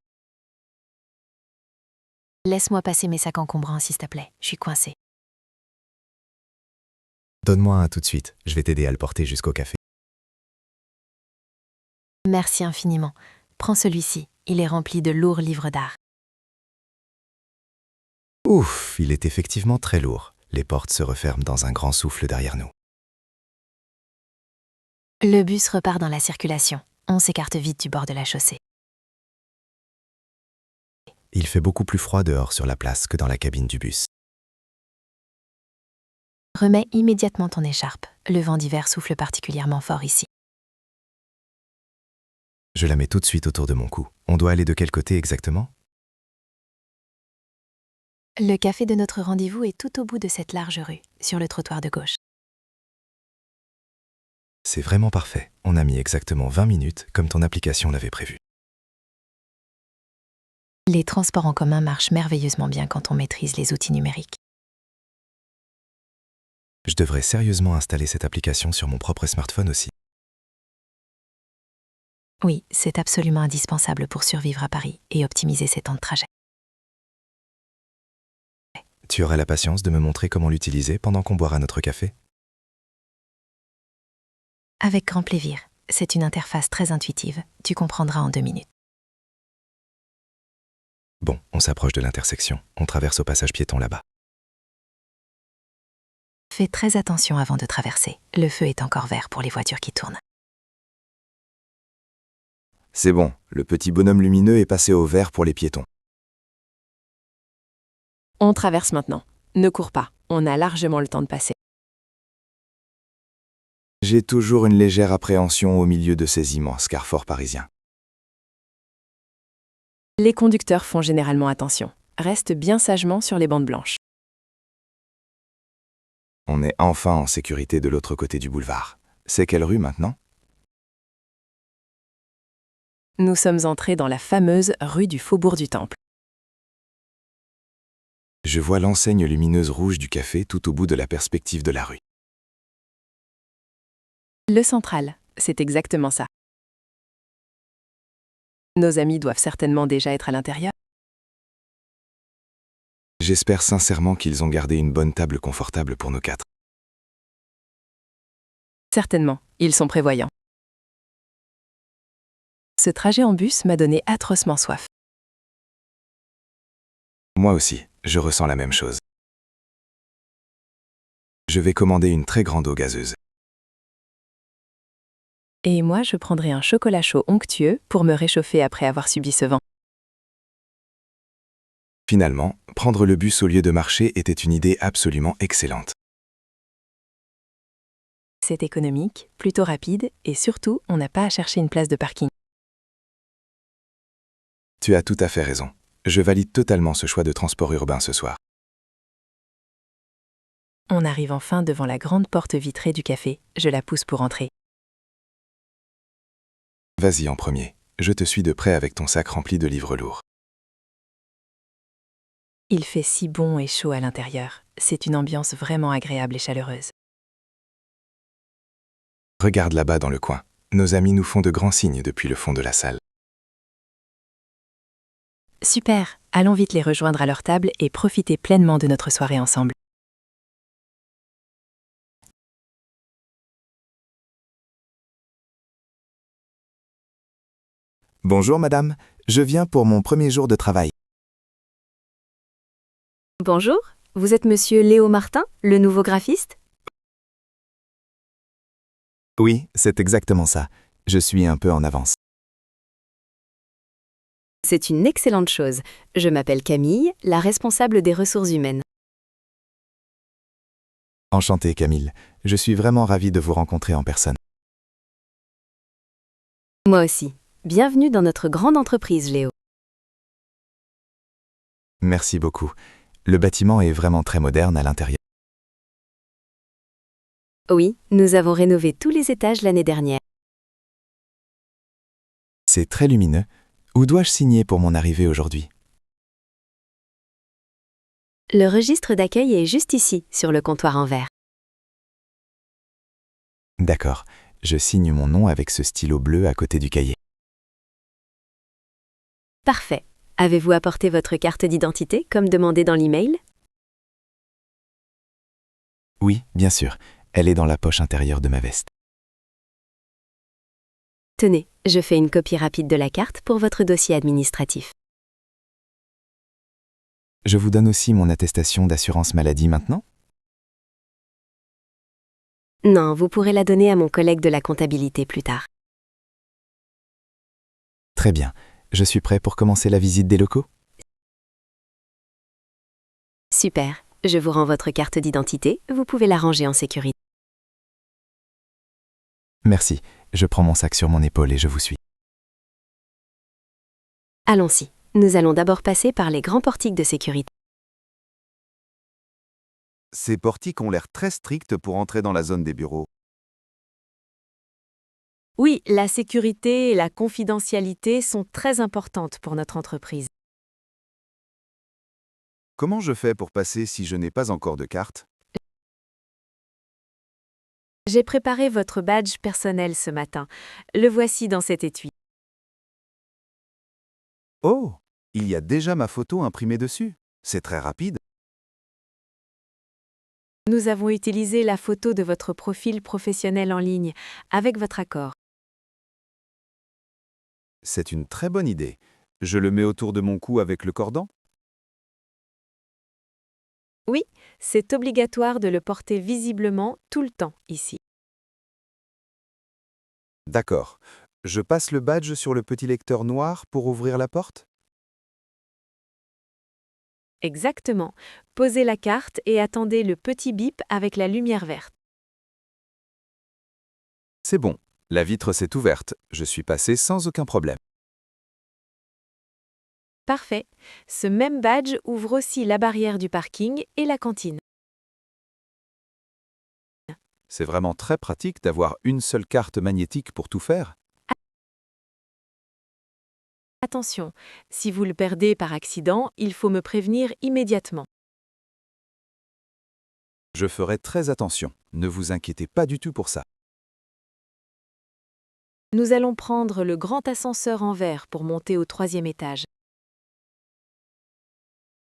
Laisse-moi passer mes sacs encombrants, s'il te plaît. Je suis coincée. Donne-moi un tout de suite. Je vais t'aider à le porter jusqu'au café. Merci infiniment. Prends celui-ci. Il est rempli de lourds livres d'art. Ouf, il est effectivement très lourd. Les portes se referment dans un grand souffle derrière nous. Le bus repart dans la circulation. On s'écarte vite du bord de la chaussée. Il fait beaucoup plus froid dehors sur la place que dans la cabine du bus. Remets immédiatement ton écharpe. Le vent d'hiver souffle particulièrement fort ici. Je la mets tout de suite autour de mon cou. On doit aller de quel côté exactement? Le café de notre rendez-vous est tout au bout de cette large rue, sur le trottoir de gauche. C'est vraiment parfait. On a mis exactement 20 minutes, comme ton application l'avait prévu. Les transports en commun marchent merveilleusement bien quand on maîtrise les outils numériques. Je devrais sérieusement installer cette application sur mon propre smartphone aussi. Oui, c'est absolument indispensable pour survivre à Paris et optimiser ses temps de trajet. Tu auras la patience de me montrer comment l'utiliser pendant qu'on boira notre café? Avec grand plaisir. C'est une interface très intuitive. Tu comprendras en 2 minutes. Bon, on s'approche de l'intersection. On traverse au passage piéton là-bas. Fais très attention avant de traverser. Le feu est encore vert pour les voitures qui tournent. C'est bon, le petit bonhomme lumineux est passé au vert pour les piétons. On traverse maintenant. Ne cours pas, on a largement le temps de passer. J'ai toujours une légère appréhension au milieu de ces immenses carrefours parisiens. Les conducteurs font généralement attention. Reste bien sagement sur les bandes blanches. On est enfin en sécurité de l'autre côté du boulevard. C'est quelle rue maintenant? Nous sommes entrés dans la fameuse rue du Faubourg du Temple. Je vois l'enseigne lumineuse rouge du café tout au bout de la perspective de la rue. Le central, c'est exactement ça. Nos amis doivent certainement déjà être à l'intérieur. J'espère sincèrement qu'ils ont gardé une bonne table confortable pour nous 4. Certainement, ils sont prévoyants. Ce trajet en bus m'a donné atrocement soif. Moi aussi, je ressens la même chose. Je vais commander une très grande eau gazeuse. Et moi, je prendrai un chocolat chaud onctueux pour me réchauffer après avoir subi ce vent. Finalement, prendre le bus au lieu de marcher était une idée absolument excellente. C'est économique, plutôt rapide, et surtout, on n'a pas à chercher une place de parking. Tu as tout à fait raison. Je valide totalement ce choix de transport urbain ce soir. On arrive enfin devant la grande porte vitrée du café. Je la pousse pour entrer. Vas-y en premier. Je te suis de près avec ton sac rempli de livres lourds. Il fait si bon et chaud à l'intérieur. C'est une ambiance vraiment agréable et chaleureuse. Regarde là-bas dans le coin. Nos amis nous font de grands signes depuis le fond de la salle. Super, allons vite les rejoindre à leur table et profiter pleinement de notre soirée ensemble. Bonjour madame, je viens pour mon premier jour de travail. Bonjour, vous êtes monsieur Léo Martin, le nouveau graphiste? Oui, c'est exactement ça. Je suis un peu en avance. C'est une excellente chose. Je m'appelle Camille, la responsable des ressources humaines. Enchanté, Camille. Je suis vraiment ravi de vous rencontrer en personne. Moi aussi. Bienvenue dans notre grande entreprise, Léo. Merci beaucoup. Le bâtiment est vraiment très moderne à l'intérieur. Oui, nous avons rénové tous les étages l'année dernière. C'est très lumineux. Où dois-je signer pour mon arrivée aujourd'hui? Le registre d'accueil est juste ici, sur le comptoir en verre. D'accord. Je signe mon nom avec ce stylo bleu à côté du cahier. Parfait. Avez-vous apporté votre carte d'identité, comme demandé dans l'email? Oui, bien sûr. Elle est dans la poche intérieure de ma veste. Tenez, je fais une copie rapide de la carte pour votre dossier administratif. Je vous donne aussi mon attestation d'assurance maladie maintenant? Non, vous pourrez la donner à mon collègue de la comptabilité plus tard. Très bien. Je suis prêt pour commencer la visite des locaux? Super. Je vous rends votre carte d'identité. Vous pouvez la ranger en sécurité. Merci. Je prends mon sac sur mon épaule et je vous suis. Allons-y. Nous allons d'abord passer par les grands portiques de sécurité. Ces portiques ont l'air très stricts pour entrer dans la zone des bureaux. Oui, la sécurité et la confidentialité sont très importantes pour notre entreprise. Comment je fais pour passer si je n'ai pas encore de carte? J'ai préparé votre badge personnel ce matin. Le voici dans cet étui. Oh, il y a déjà ma photo imprimée dessus. C'est très rapide. Nous avons utilisé la photo de votre profil professionnel en ligne, avec votre accord. C'est une très bonne idée. Je le mets autour de mon cou avec le cordon? Oui, c'est obligatoire de le porter visiblement tout le temps ici. D'accord. Je passe le badge sur le petit lecteur noir pour ouvrir la porte? Exactement. Posez la carte et attendez le petit bip avec la lumière verte. C'est bon. La vitre s'est ouverte. Je suis passé sans aucun problème. Parfait. Ce même badge ouvre aussi la barrière du parking et la cantine. C'est vraiment très pratique d'avoir une seule carte magnétique pour tout faire. Attention, si vous le perdez par accident, il faut me prévenir immédiatement. Je ferai très attention. Ne vous inquiétez pas du tout pour ça. Nous allons prendre le grand ascenseur en verre pour monter au 3e étage.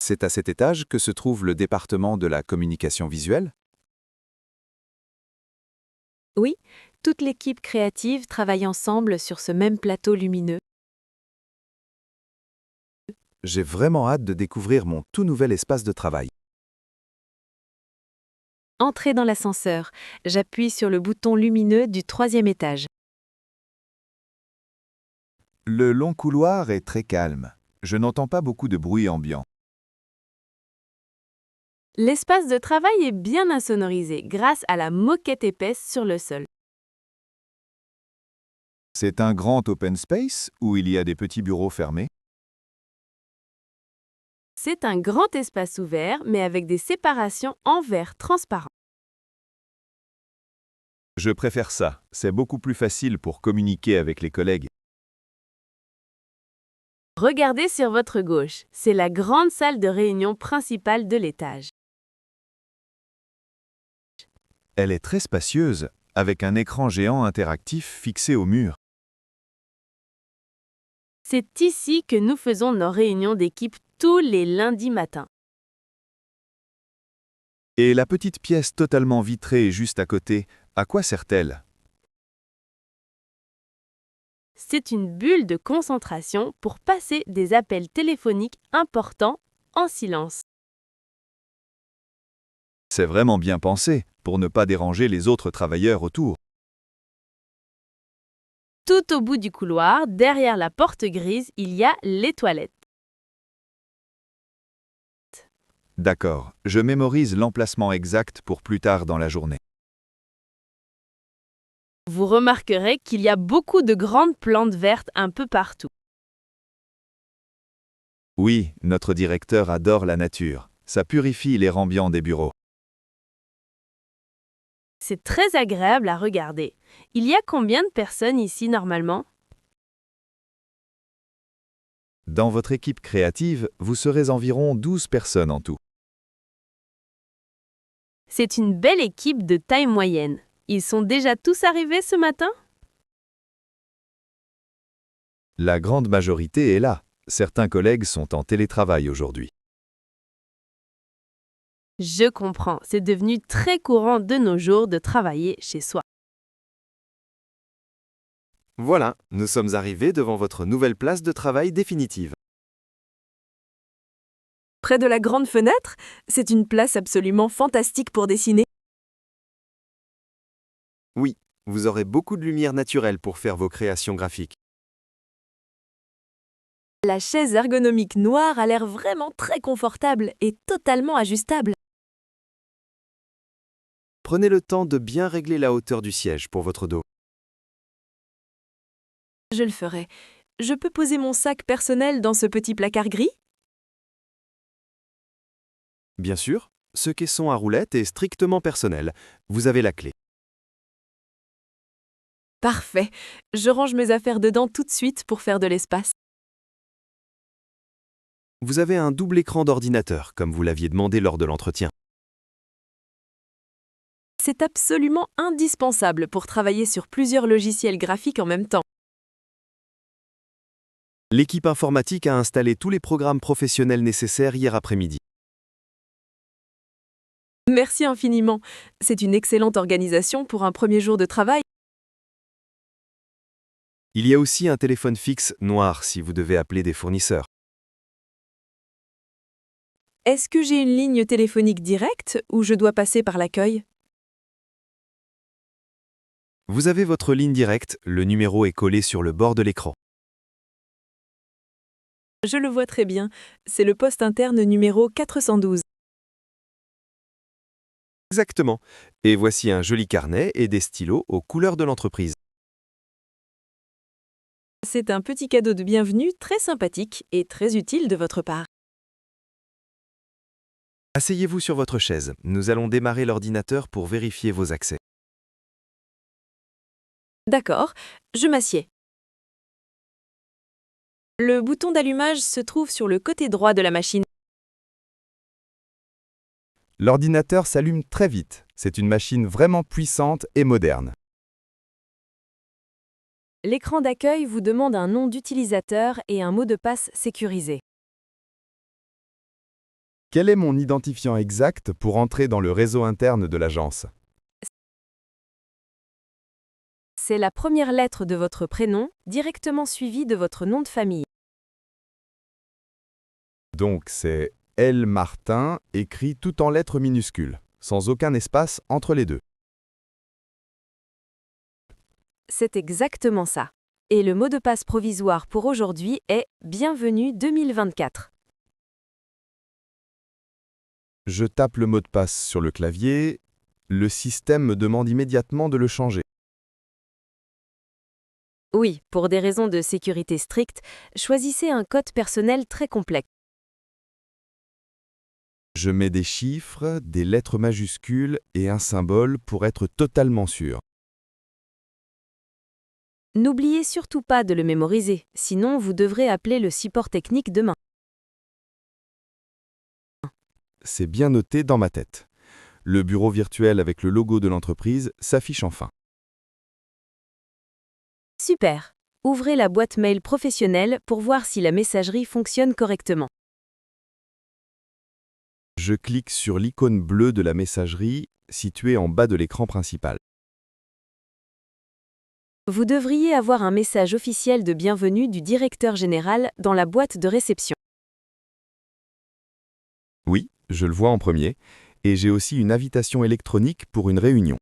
C'est à cet étage que se trouve le département de la communication visuelle? Oui, toute l'équipe créative travaille ensemble sur ce même plateau lumineux. J'ai vraiment hâte de découvrir mon tout nouvel espace de travail. Entrez dans l'ascenseur. J'appuie sur le bouton lumineux du 3e étage. Le long couloir est très calme. Je n'entends pas beaucoup de bruit ambiant. L'espace de travail est bien insonorisé grâce à la moquette épaisse sur le sol. C'est un grand open space où il y a des petits bureaux fermés? C'est un grand espace ouvert, mais avec des séparations en verre transparent. Je préfère ça. C'est beaucoup plus facile pour communiquer avec les collègues. Regardez sur votre gauche, c'est la grande salle de réunion principale de l'étage. Elle est très spacieuse, avec un écran géant interactif fixé au mur. C'est ici que nous faisons nos réunions d'équipe tous les lundis matins. Et la petite pièce totalement vitrée juste à côté, à quoi sert-elle? C'est une bulle de concentration pour passer des appels téléphoniques importants en silence. C'est vraiment bien pensé, pour ne pas déranger les autres travailleurs autour. Tout au bout du couloir, derrière la porte grise, il y a les toilettes. D'accord, je mémorise l'emplacement exact pour plus tard dans la journée. Vous remarquerez qu'il y a beaucoup de grandes plantes vertes un peu partout. Oui, notre directeur adore la nature. Ça purifie l'air ambiant des bureaux. C'est très agréable à regarder. Il y a combien de personnes ici normalement? Dans votre équipe créative, vous serez environ 12 personnes en tout. C'est une belle équipe de taille moyenne. Ils sont déjà tous arrivés ce matin? La grande majorité est là. Certains collègues sont en télétravail aujourd'hui. Je comprends, c'est devenu très courant de nos jours de travailler chez soi. Voilà, nous sommes arrivés devant votre nouvelle place de travail définitive. Près de la grande fenêtre, c'est une place absolument fantastique pour dessiner. Oui, vous aurez beaucoup de lumière naturelle pour faire vos créations graphiques. La chaise ergonomique noire a l'air vraiment très confortable et totalement ajustable. Prenez le temps de bien régler la hauteur du siège pour votre dos. Je le ferai. je peux poser mon sac personnel dans ce petit placard gris? Bien sûr, ce caisson à roulettes est strictement personnel. Vous avez la clé. Parfait. Je range mes affaires dedans tout de suite pour faire de l'espace. Vous avez un double écran d'ordinateur, comme vous l'aviez demandé lors de l'entretien. C'est absolument indispensable pour travailler sur plusieurs logiciels graphiques en même temps. L'équipe informatique a installé tous les programmes professionnels nécessaires hier après-midi. Merci infiniment. C'est une excellente organisation pour un premier jour de travail. Il y a aussi un téléphone fixe noir si vous devez appeler des fournisseurs. Est-ce que j'ai une ligne téléphonique directe ou je dois passer par l'accueil? Vous avez votre ligne directe, le numéro est collé sur le bord de l'écran. Je le vois très bien. C'est le poste interne numéro 412. Exactement. Et voici un joli carnet et des stylos aux couleurs de l'entreprise. C'est un petit cadeau de bienvenue très sympathique et très utile de votre part. Asseyez-vous sur votre chaise. Nous allons démarrer l'ordinateur pour vérifier vos accès. D'accord, je m'assieds. Le bouton d'allumage se trouve sur le côté droit de la machine. L'ordinateur s'allume très vite. C'est une machine vraiment puissante et moderne. L'écran d'accueil vous demande un nom d'utilisateur et un mot de passe sécurisé. Quel est mon identifiant exact pour entrer dans le réseau interne de l'agence? C'est la première lettre de votre prénom, directement suivie de votre nom de famille. Donc c'est L. Martin, écrit tout en lettres minuscules, sans aucun espace entre les deux. C'est exactement ça. Et le mot de passe provisoire pour aujourd'hui est « Bienvenue 2024 ». Je tape le mot de passe sur le clavier. Le système me demande immédiatement de le changer. Oui, pour des raisons de sécurité strictes, choisissez un code personnel très complexe. Je mets des chiffres, des lettres majuscules et un symbole pour être totalement sûr. N'oubliez surtout pas de le mémoriser, sinon vous devrez appeler le support technique demain. C'est bien noté dans ma tête. Le bureau virtuel avec le logo de l'entreprise s'affiche enfin. Super. Ouvrez la boîte mail professionnelle pour voir si la messagerie fonctionne correctement. Je clique sur l'icône bleue de la messagerie située en bas de l'écran principal. Vous devriez avoir un message officiel de bienvenue du directeur général dans la boîte de réception. Oui, je le vois en premier, et j'ai aussi une invitation électronique pour une réunion.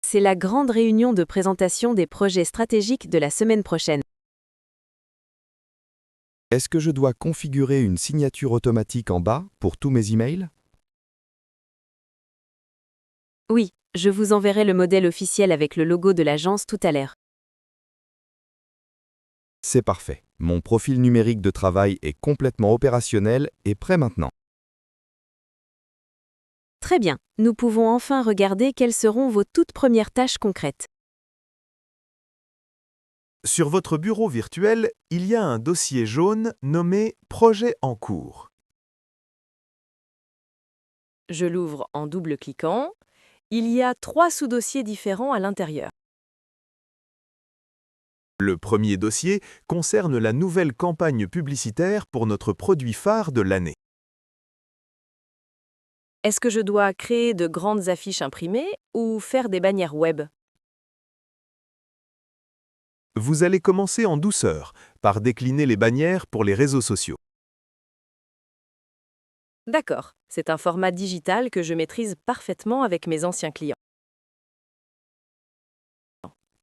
C'est la grande réunion de présentation des projets stratégiques de la semaine prochaine. Est-ce que je dois configurer une signature automatique en bas pour tous mes emails? Oui, je vous enverrai le modèle officiel avec le logo de l'agence tout à l'heure. C'est parfait. Mon profil numérique de travail est complètement opérationnel et prêt maintenant. Très bien, nous pouvons enfin regarder quelles seront vos toutes premières tâches concrètes. Sur votre bureau virtuel, il y a un dossier jaune nommé « Projet en cours ». Je l'ouvre en double-cliquant. Il y a 3 sous-dossiers différents à l'intérieur. Le premier dossier concerne la nouvelle campagne publicitaire pour notre produit phare de l'année. Est-ce que je dois créer de grandes affiches imprimées ou faire des bannières web? Vous allez commencer en douceur, par décliner les bannières pour les réseaux sociaux. D'accord, c'est un format digital que je maîtrise parfaitement avec mes anciens clients.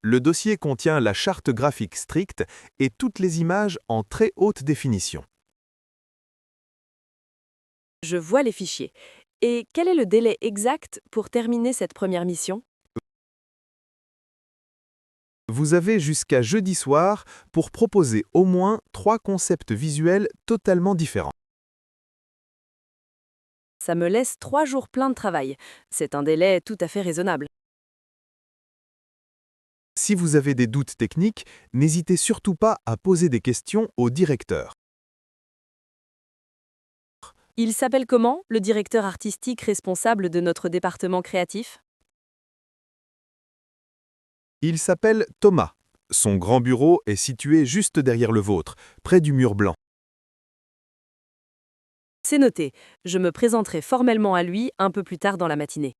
Le dossier contient la charte graphique stricte et toutes les images en très haute définition. Je vois les fichiers. Et quel est le délai exact pour terminer cette première mission? Vous avez jusqu'à jeudi soir pour proposer au moins 3 concepts visuels totalement différents. Ça me laisse 3 jours pleins de travail. C'est un délai tout à fait raisonnable. Si vous avez des doutes techniques, n'hésitez surtout pas à poser des questions au directeur. Il s'appelle comment, le directeur artistique responsable de notre département créatif? Il s'appelle Thomas. Son grand bureau est situé juste derrière le vôtre, près du mur blanc. C'est noté. Je me présenterai formellement à lui un peu plus tard dans la matinée.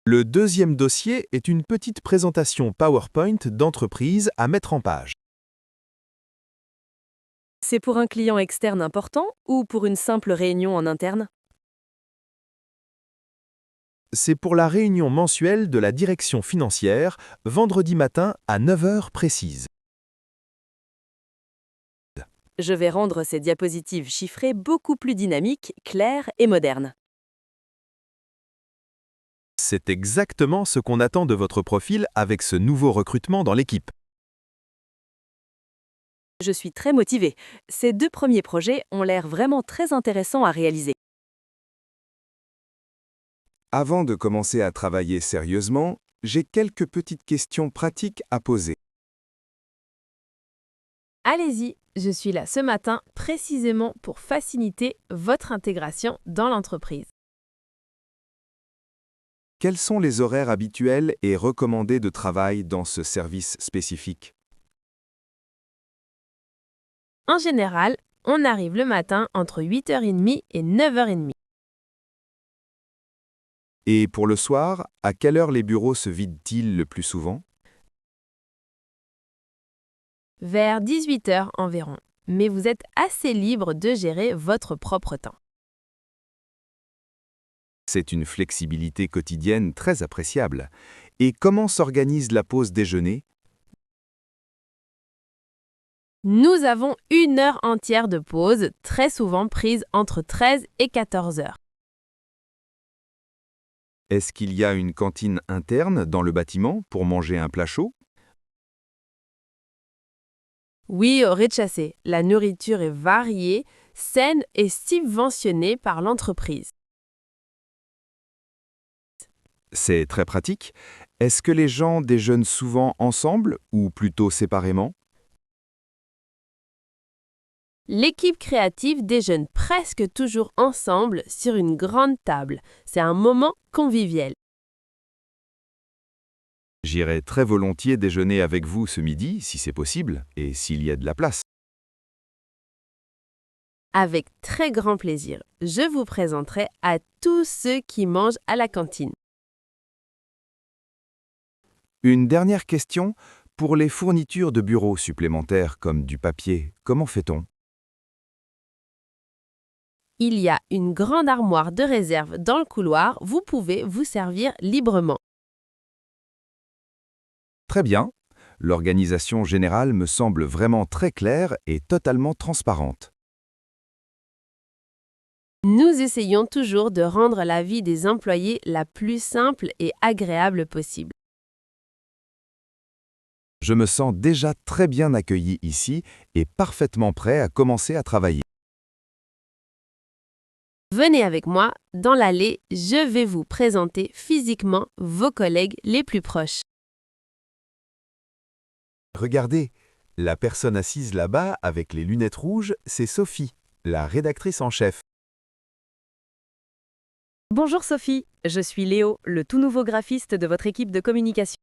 Le deuxième dossier est une petite présentation PowerPoint d'entreprise à mettre en page. C'est pour un client externe important ou pour une simple réunion en interne? C'est pour la réunion mensuelle de la direction financière, vendredi matin à 9 h précise. Je vais rendre ces diapositives chiffrées beaucoup plus dynamiques, claires et modernes. C'est exactement ce qu'on attend de votre profil avec ce nouveau recrutement dans l'équipe. Je suis très motivée. Ces 2 premiers projets ont l'air vraiment très intéressants à réaliser. Avant de commencer à travailler sérieusement, j'ai quelques petites questions pratiques à poser. Allez-y, je suis là ce matin précisément pour faciliter votre intégration dans l'entreprise. Quels sont les horaires habituels et recommandés de travail dans ce service spécifique? En général, on arrive le matin entre 8h30 et 9h30. Et pour le soir, à quelle heure les bureaux se vident-ils le plus souvent? Vers 18h environ. Mais vous êtes assez libre de gérer votre propre temps. C'est une flexibilité quotidienne très appréciable. Et comment s'organise la pause déjeuner? Nous avons 1 heure entière de pause, très souvent prise entre 13 et 14 heures. Est-ce qu'il y a une cantine interne dans le bâtiment pour manger un plat chaud? Oui, au rez-de-chaussée, la nourriture est variée, saine et subventionnée par l'entreprise. C'est très pratique. Est-ce que les gens déjeunent souvent ensemble ou plutôt séparément? L'équipe créative déjeune presque toujours ensemble sur une grande table. C'est un moment convivial. J'irai très volontiers déjeuner avec vous ce midi, si c'est possible, et s'il y a de la place. Avec très grand plaisir, je vous présenterai à tous ceux qui mangent à la cantine. Une dernière question. Pour les fournitures de bureau supplémentaires comme du papier, comment fait-on? Il y a une grande armoire de réserve dans le couloir, vous pouvez vous servir librement. Très bien. L'organisation générale me semble vraiment très claire et totalement transparente. Nous essayons toujours de rendre la vie des employés la plus simple et agréable possible. Je me sens déjà très bien accueilli ici et parfaitement prêt à commencer à travailler. Venez avec moi, dans l'allée, je vais vous présenter physiquement vos collègues les plus proches. Regardez, la personne assise là-bas avec les lunettes rouges, c'est Sophie, la rédactrice en chef. Bonjour Sophie, je suis Léo, le tout nouveau graphiste de votre équipe de communication.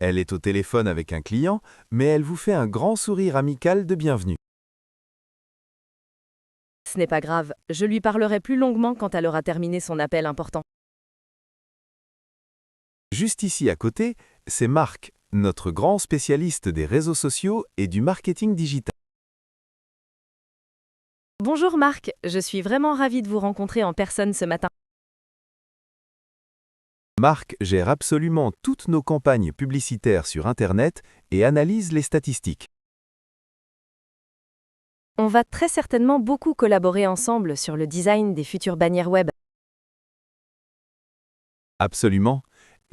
Elle est au téléphone avec un client, mais elle vous fait un grand sourire amical de bienvenue. Ce n'est pas grave, je lui parlerai plus longuement quand elle aura terminé son appel important. Juste ici à côté, c'est Marc, notre grand spécialiste des réseaux sociaux et du marketing digital. Bonjour Marc, je suis vraiment ravie de vous rencontrer en personne ce matin. Marc gère absolument toutes nos campagnes publicitaires sur Internet et analyse les statistiques. On va très certainement beaucoup collaborer ensemble sur le design des futures bannières web. Absolument.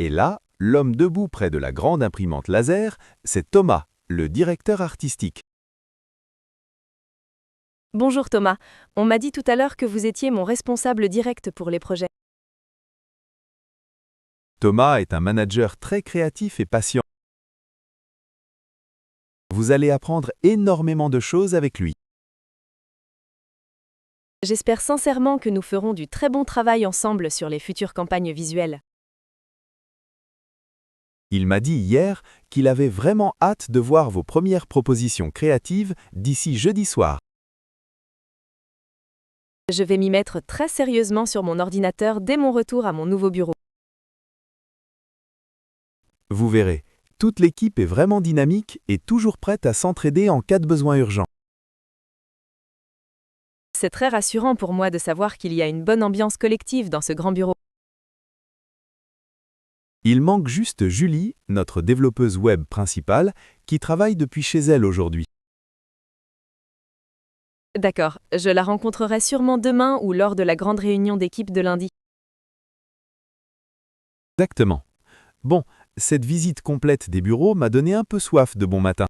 Et là, l'homme debout près de la grande imprimante laser, c'est Thomas, le directeur artistique. Bonjour Thomas, on m'a dit tout à l'heure que vous étiez mon responsable direct pour les projets. Thomas est un manager très créatif et patient. Vous allez apprendre énormément de choses avec lui. J'espère sincèrement que nous ferons du très bon travail ensemble sur les futures campagnes visuelles. Il m'a dit hier qu'il avait vraiment hâte de voir vos premières propositions créatives d'ici jeudi soir. Je vais m'y mettre très sérieusement sur mon ordinateur dès mon retour à mon nouveau bureau. Vous verrez, toute l'équipe est vraiment dynamique et toujours prête à s'entraider en cas de besoin urgent. C'est très rassurant pour moi de savoir qu'il y a une bonne ambiance collective dans ce grand bureau. Il manque juste Julie, notre développeuse web principale, qui travaille depuis chez elle aujourd'hui. D'accord, je la rencontrerai sûrement demain ou lors de la grande réunion d'équipe de lundi. Exactement. Bon, cette visite complète des bureaux m'a donné un peu soif de bon matin.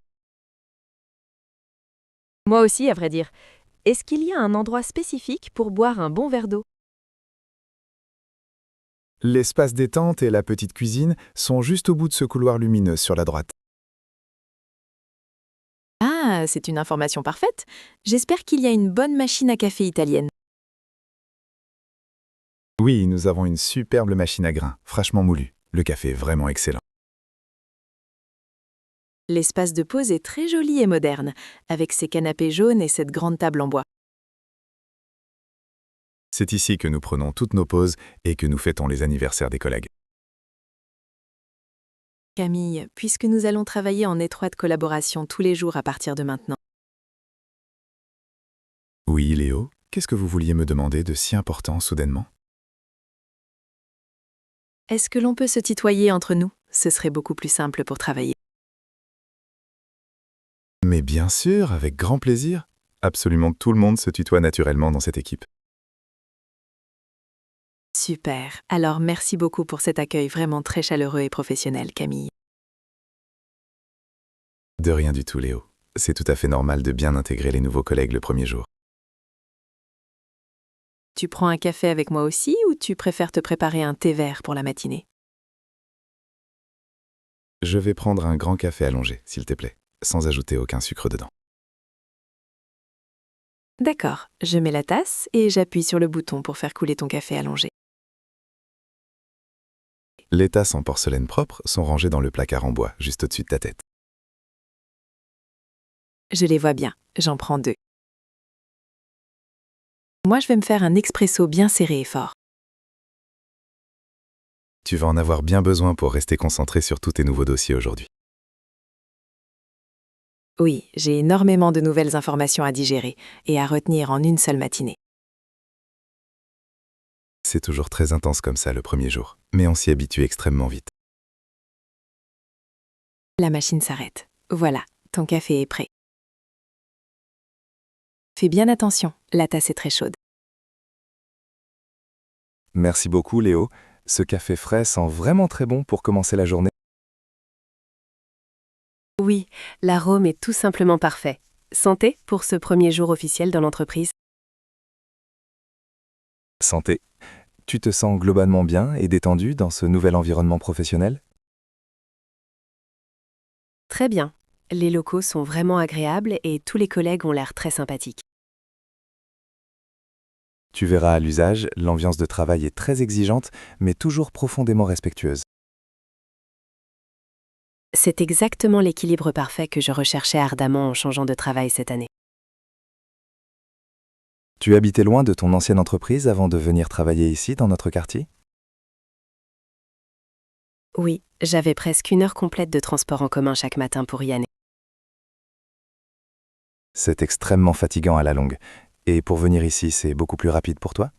Moi aussi, à vrai dire. Est-ce qu'il y a un endroit spécifique pour boire un bon verre d'eau ? L'espace détente et la petite cuisine sont juste au bout de ce couloir lumineux sur la droite. Ah, c'est une information parfaite. J'espère qu'il y a une bonne machine à café italienne. Oui, nous avons une superbe machine à grains, fraîchement moulue. Le café est vraiment excellent. L'espace de pause est très joli et moderne, avec ses canapés jaunes et cette grande table en bois. C'est ici que nous prenons toutes nos pauses et que nous fêtons les anniversaires des collègues. Camille, puisque nous allons travailler en étroite collaboration tous les jours à partir de maintenant. Oui, Léo, qu'est-ce que vous vouliez me demander de si important soudainement ? Est-ce que l'on peut se tutoyer entre nous ? Ce serait beaucoup plus simple pour travailler. Mais bien sûr, avec grand plaisir. Absolument tout le monde se tutoie naturellement dans cette équipe. Super. Alors merci beaucoup pour cet accueil vraiment très chaleureux et professionnel, Camille. De rien du tout, Léo. C'est tout à fait normal de bien intégrer les nouveaux collègues le premier jour. Tu prends un café avec moi aussi ou tu préfères te préparer un thé vert pour la matinée ? Je vais prendre un grand café allongé, s'il te plaît, sans ajouter aucun sucre dedans. D'accord, je mets la tasse et j'appuie sur le bouton pour faire couler ton café allongé. Les tasses en porcelaine propre sont rangées dans le placard en bois, juste au-dessus de ta tête. Je les vois bien, j'en prends 2. Moi, je vais me faire un expresso bien serré et fort. Tu vas en avoir bien besoin pour rester concentré sur tous tes nouveaux dossiers aujourd'hui. Oui, j'ai énormément de nouvelles informations à digérer et à retenir en une seule matinée. C'est toujours très intense comme ça le premier jour, mais on s'y habitue extrêmement vite. La machine s'arrête. Voilà, ton café est prêt. Fais bien attention, la tasse est très chaude. Merci beaucoup, Léo. Ce café frais sent vraiment très bon pour commencer la journée. Oui, l'arôme est tout simplement parfait. Santé pour ce premier jour officiel dans l'entreprise. Santé. Tu te sens globalement bien et détendu dans ce nouvel environnement professionnel ? Très bien. Les locaux sont vraiment agréables et tous les collègues ont l'air très sympathiques. Tu verras à l'usage, l'ambiance de travail est très exigeante, mais toujours profondément respectueuse. C'est exactement l'équilibre parfait que je recherchais ardemment en changeant de travail cette année. Tu habitais loin de ton ancienne entreprise avant de venir travailler ici, dans notre quartier ? Oui, j'avais presque 1 heure complète de transport en commun chaque matin pour y aller. C'est extrêmement fatigant à la longue. Et pour venir ici, c'est beaucoup plus rapide pour toi ?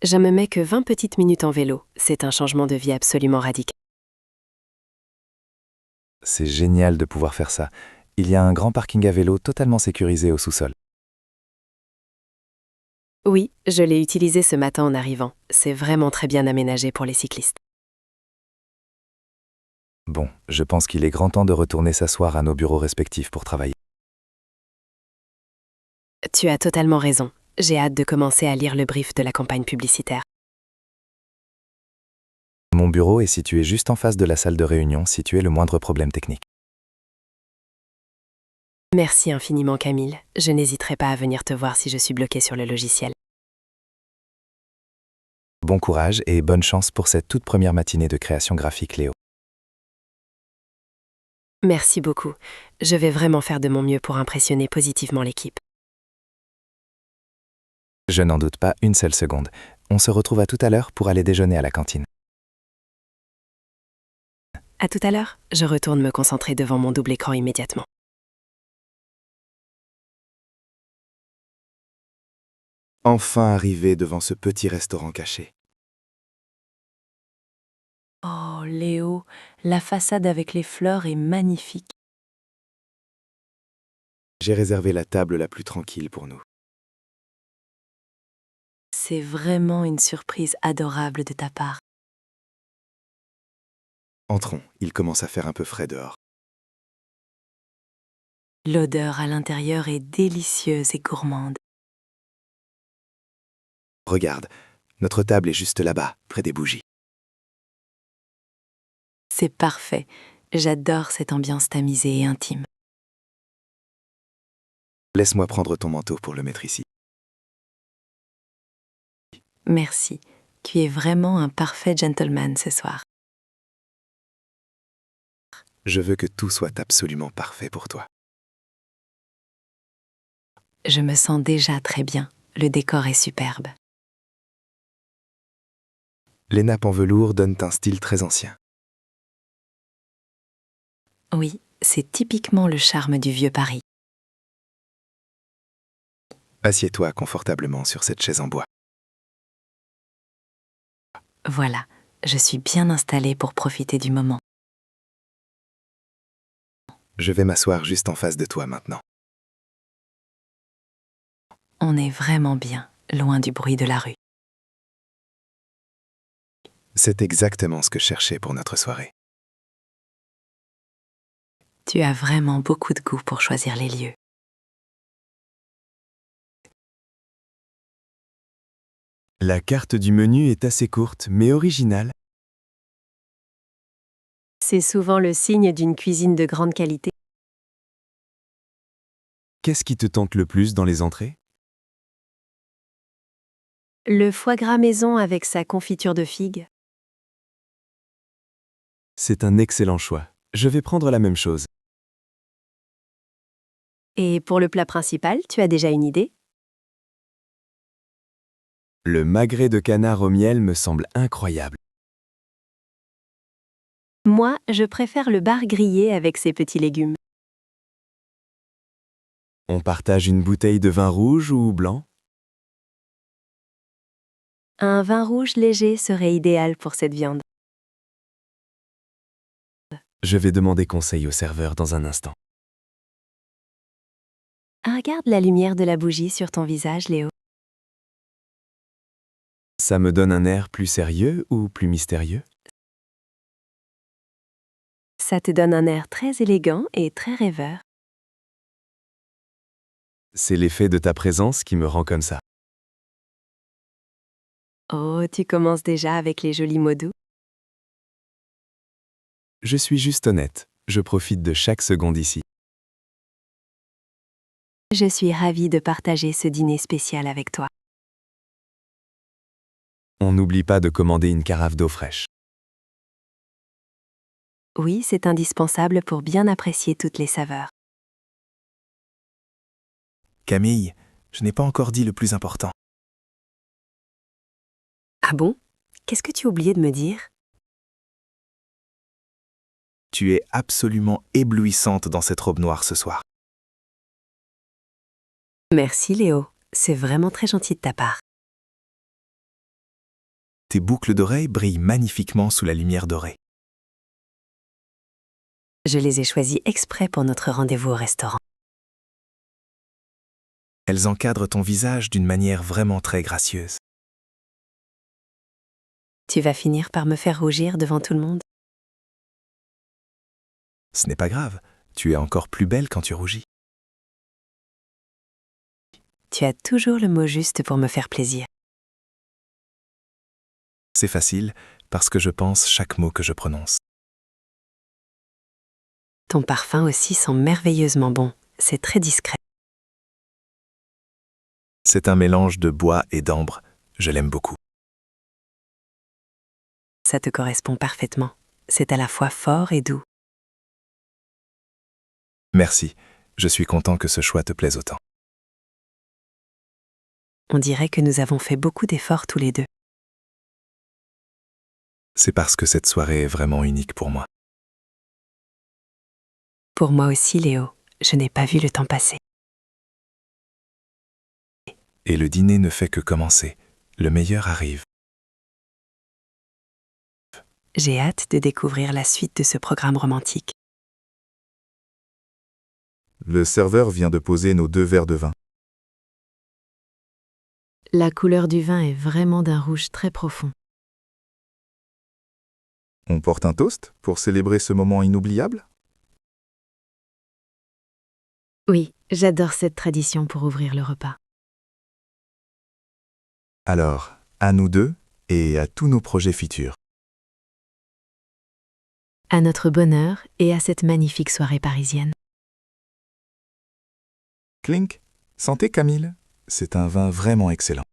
Je me mets que 20 petites minutes en vélo. C'est un changement de vie absolument radical. C'est génial de pouvoir faire ça. Il y a un grand parking à vélo totalement sécurisé au sous-sol. Oui, je l'ai utilisé ce matin en arrivant. C'est vraiment très bien aménagé pour les cyclistes. Bon, je pense qu'il est grand temps de retourner s'asseoir à nos bureaux respectifs pour travailler. Tu as totalement raison. J'ai hâte de commencer à lire le brief de la campagne publicitaire. Mon bureau est situé juste en face de la salle de réunion si tu as le moindre problème technique. Merci infiniment Camille. Je n'hésiterai pas à venir te voir si je suis bloquée sur le logiciel. Bon courage et bonne chance pour cette toute première matinée de création graphique, Léo. Merci beaucoup. Je vais vraiment faire de mon mieux pour impressionner positivement l'équipe. Je n'en doute pas une seule seconde. On se retrouve à tout à l'heure pour aller déjeuner à la cantine. À tout à l'heure, je retourne me concentrer devant mon double écran immédiatement. Enfin arrivé devant ce petit restaurant caché. Oh, Léo, la façade avec les fleurs est magnifique. J'ai réservé la table la plus tranquille pour nous. C'est vraiment une surprise adorable de ta part. Entrons, il commence à faire un peu frais dehors. L'odeur à l'intérieur est délicieuse et gourmande. Regarde, notre table est juste là-bas, près des bougies. C'est parfait. J'adore cette ambiance tamisée et intime. Laisse-moi prendre ton manteau pour le mettre ici. Merci. Tu es vraiment un parfait gentleman ce soir. Je veux que tout soit absolument parfait pour toi. Je me sens déjà très bien. Le décor est superbe. Les nappes en velours donnent un style très ancien. Oui, c'est typiquement le charme du vieux Paris. Assieds-toi confortablement sur cette chaise en bois. Voilà, je suis bien installée pour profiter du moment. Je vais m'asseoir juste en face de toi maintenant. On est vraiment bien, loin du bruit de la rue. C'est exactement ce que je cherchais pour notre soirée. Tu as vraiment beaucoup de goût pour choisir les lieux. La carte du menu est assez courte, mais originale. C'est souvent le signe d'une cuisine de grande qualité. Qu'est-ce qui te tente le plus dans les entrées? Le foie gras maison avec sa confiture de figues. C'est un excellent choix. Je vais prendre la même chose. Et pour le plat principal, tu as déjà une idée? Le magret de canard au miel me semble incroyable. Moi, je préfère le bar grillé avec ses petits légumes. On partage une bouteille de vin rouge ou blanc? Un vin rouge léger serait idéal pour cette viande. Je vais demander conseil au serveur dans un instant. Regarde la lumière de la bougie sur ton visage, Léo. Ça me donne un air plus sérieux ou plus mystérieux? Ça te donne un air très élégant et très rêveur. C'est l'effet de ta présence qui me rend comme ça. Oh, tu commences déjà avec les jolis mots doux. Je suis juste honnête. Je profite de chaque seconde ici. Je suis ravie de partager ce dîner spécial avec toi. On n'oublie pas de commander une carafe d'eau fraîche. Oui, c'est indispensable pour bien apprécier toutes les saveurs. Camille, je n'ai pas encore dit le plus important. Ah bon? Qu'est-ce que tu as oublié de me dire? Tu es absolument éblouissante dans cette robe noire ce soir. Merci Léo, c'est vraiment très gentil de ta part. Tes boucles d'oreilles brillent magnifiquement sous la lumière dorée. Je les ai choisis exprès pour notre rendez-vous au restaurant. Elles encadrent ton visage d'une manière vraiment très gracieuse. Tu vas finir par me faire rougir devant tout le monde. Ce n'est pas grave, tu es encore plus belle quand tu rougis. Tu as toujours le mot juste pour me faire plaisir. C'est facile, parce que je pense chaque mot que je prononce. Ton parfum aussi sent merveilleusement bon. C'est très discret. C'est un mélange de bois et d'ambre. Je l'aime beaucoup. Ça te correspond parfaitement. C'est à la fois fort et doux. Merci, je suis content que ce choix te plaise autant. On dirait que nous avons fait beaucoup d'efforts tous les deux. C'est parce que cette soirée est vraiment unique pour moi. Pour moi aussi, Léo, je n'ai pas vu le temps passer. Et le dîner ne fait que commencer. Le meilleur arrive. J'ai hâte de découvrir la suite de ce programme romantique. Le serveur vient de poser nos 2 verres de vin. La couleur du vin est vraiment d'un rouge très profond. On porte un toast pour célébrer ce moment inoubliable? Oui, j'adore cette tradition pour ouvrir le repas. Alors, à nous deux et à tous nos projets futurs. À notre bonheur et à cette magnifique soirée parisienne. Clink, santé Camille. C'est un vin vraiment excellent.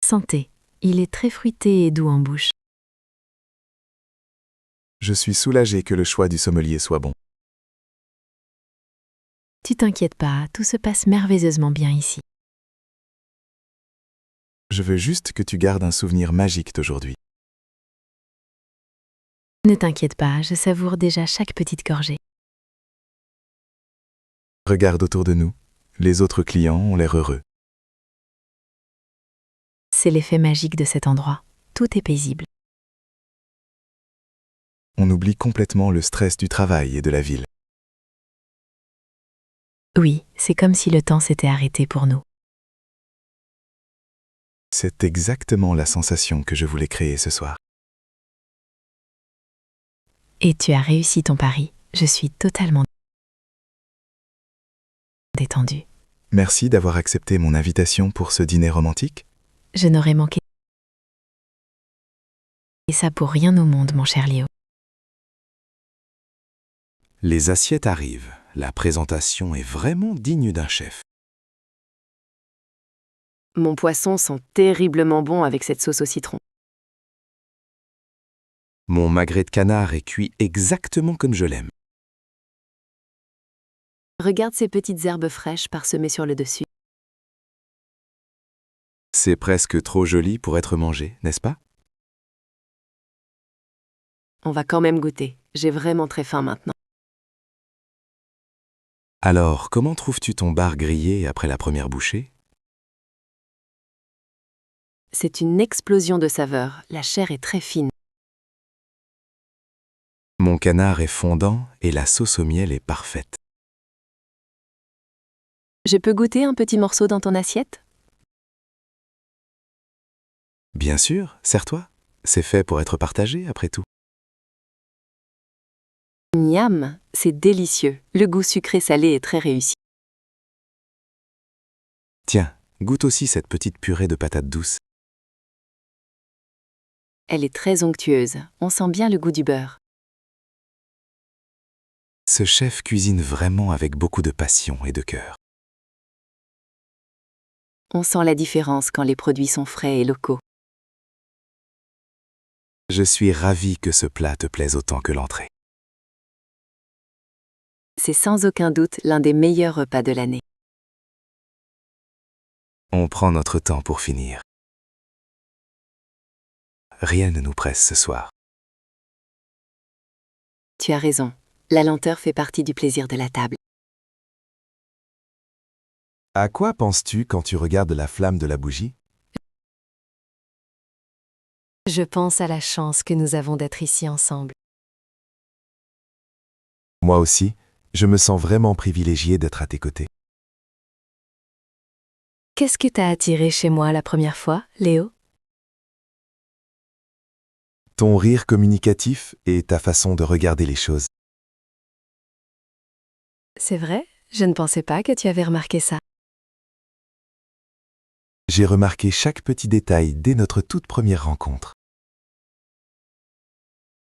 Santé, il est très fruité et doux en bouche. Je suis soulagé que le choix du sommelier soit bon. Tu t'inquiètes pas, tout se passe merveilleusement bien ici. Je veux juste que tu gardes un souvenir magique d'aujourd'hui. Ne t'inquiète pas, je savoure déjà chaque petite gorgée. Regarde autour de nous. Les autres clients ont l'air heureux. C'est l'effet magique de cet endroit. Tout est paisible. On oublie complètement le stress du travail et de la ville. Oui, c'est comme si le temps s'était arrêté pour nous. C'est exactement la sensation que je voulais créer ce soir. Et tu as réussi ton pari. Je suis totalement détendue. Merci d'avoir accepté mon invitation pour ce dîner romantique. Je n'aurais manqué ça pour rien au monde, mon cher Léo. Les assiettes arrivent. La présentation est vraiment digne d'un chef. Mon poisson sent terriblement bon avec cette sauce au citron. Mon magret de canard est cuit exactement comme je l'aime. Regarde ces petites herbes fraîches parsemées sur le dessus. C'est presque trop joli pour être mangé, n'est-ce pas? On va quand même goûter. J'ai vraiment très faim maintenant. Alors, comment trouves-tu ton bar grillé après la première bouchée? C'est une explosion de saveurs. La chair est très fine. Mon canard est fondant et la sauce au miel est parfaite. Je peux goûter un petit morceau dans ton assiette? Bien sûr, sers-toi. C'est fait pour être partagé, après tout. Miam, c'est délicieux. Le goût sucré-salé est très réussi. Tiens, goûte aussi cette petite purée de patates douces. Elle est très onctueuse. On sent bien le goût du beurre. Ce chef cuisine vraiment avec beaucoup de passion et de cœur. On sent la différence quand les produits sont frais et locaux. Je suis ravi que ce plat te plaise autant que l'entrée. C'est sans aucun doute l'un des meilleurs repas de l'année. On prend notre temps pour finir. Rien ne nous presse ce soir. Tu as raison. La lenteur fait partie du plaisir de la table. À quoi penses-tu quand tu regardes la flamme de la bougie? Je pense à la chance que nous avons d'être ici ensemble. Moi aussi, je me sens vraiment privilégié d'être à tes côtés. Qu'est-ce que t'as attiré chez moi la première fois, Léo? Ton rire communicatif et ta façon de regarder les choses. C'est vrai? Je ne pensais pas que tu avais remarqué ça. J'ai remarqué chaque petit détail dès notre toute première rencontre.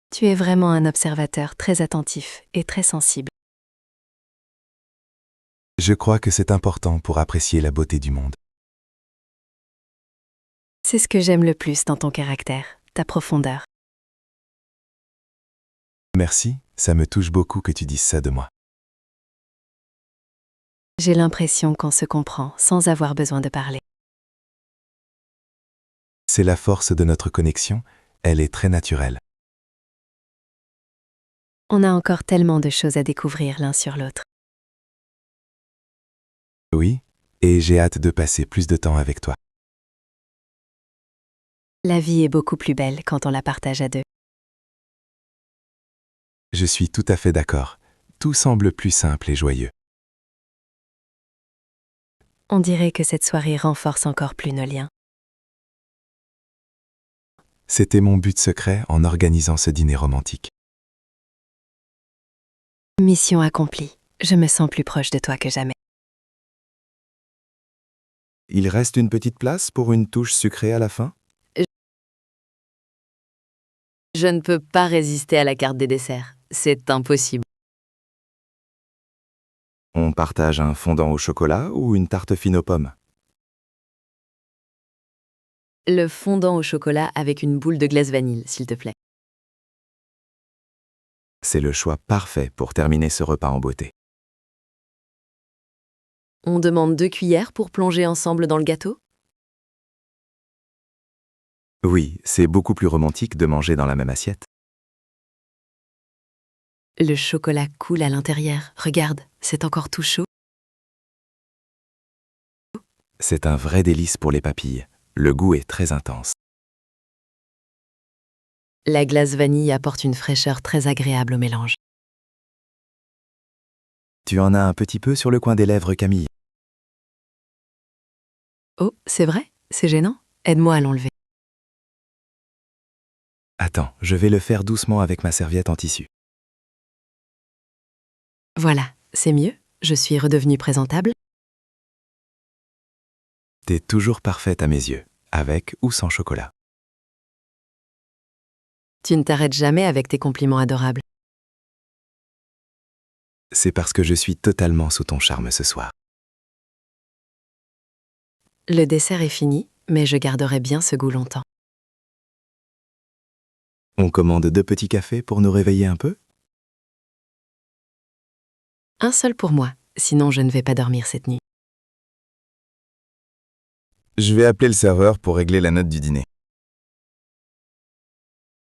Tu es vraiment un observateur très attentif et très sensible. Je crois que c'est important pour apprécier la beauté du monde. C'est ce que j'aime le plus dans ton caractère, ta profondeur. Merci, ça me touche beaucoup que tu dises ça de moi. J'ai l'impression qu'on se comprend sans avoir besoin de parler. C'est la force de notre connexion, elle est très naturelle. On a encore tellement de choses à découvrir l'un sur l'autre. Oui, et j'ai hâte de passer plus de temps avec toi. La vie est beaucoup plus belle quand on la partage à deux. Je suis tout à fait d'accord. Tout semble plus simple et joyeux. On dirait que cette soirée renforce encore plus nos liens. C'était mon but secret en organisant ce dîner romantique. Mission accomplie. Je me sens plus proche de toi que jamais. Il reste une petite place pour une touche sucrée à la fin? Je ne peux pas résister à la carte des desserts. C'est impossible. On partage un fondant au chocolat ou une tarte fine aux pommes? Le fondant au chocolat avec une boule de glace vanille, s'il te plaît. C'est le choix parfait pour terminer ce repas en beauté. On demande 2 cuillères pour plonger ensemble dans le gâteau? Oui, c'est beaucoup plus romantique de manger dans la même assiette. Le chocolat coule à l'intérieur. Regarde, c'est encore tout chaud. C'est un vrai délice pour les papilles. Le goût est très intense. La glace vanille apporte une fraîcheur très agréable au mélange. Tu en as un petit peu sur le coin des lèvres, Camille. Oh, c'est vrai? C'est gênant? Aide-moi à l'enlever. Attends, je vais le faire doucement avec ma serviette en tissu. Voilà, c'est mieux. Je suis redevenue présentable. T'es toujours parfaite à mes yeux, avec ou sans chocolat. Tu ne t'arrêtes jamais avec tes compliments adorables. C'est parce que je suis totalement sous ton charme ce soir. Le dessert est fini, mais je garderai bien ce goût longtemps. On commande 2 petits cafés pour nous réveiller un peu? Un seul pour moi, sinon je ne vais pas dormir cette nuit. Je vais appeler le serveur pour régler la note du dîner.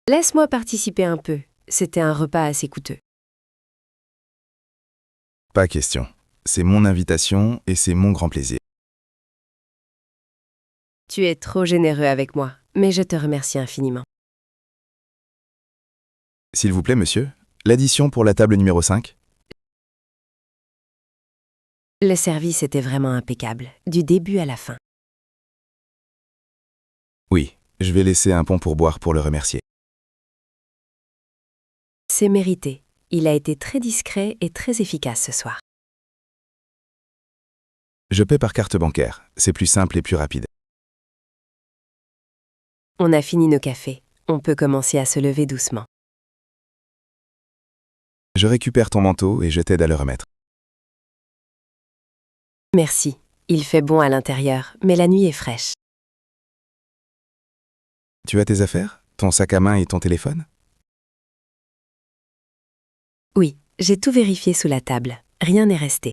Laisse-moi participer un peu. C'était un repas assez coûteux. Pas question. C'est mon invitation et c'est mon grand plaisir. Tu es trop généreux avec moi, mais je te remercie infiniment. S'il vous plaît, monsieur, l'addition pour la table numéro 5? Le service était vraiment impeccable, du début à la fin. Oui, je vais laisser un bon pourboire pour le remercier. C'est mérité. Il a été très discret et très efficace ce soir. Je paie par carte bancaire. C'est plus simple et plus rapide. On a fini nos cafés. On peut commencer à se lever doucement. Je récupère ton manteau et je t'aide à le remettre. Merci. Il fait bon à l'intérieur, mais la nuit est fraîche. Tu as tes affaires? Ton sac à main et ton téléphone? Oui, j'ai tout vérifié sous la table. Rien n'est resté.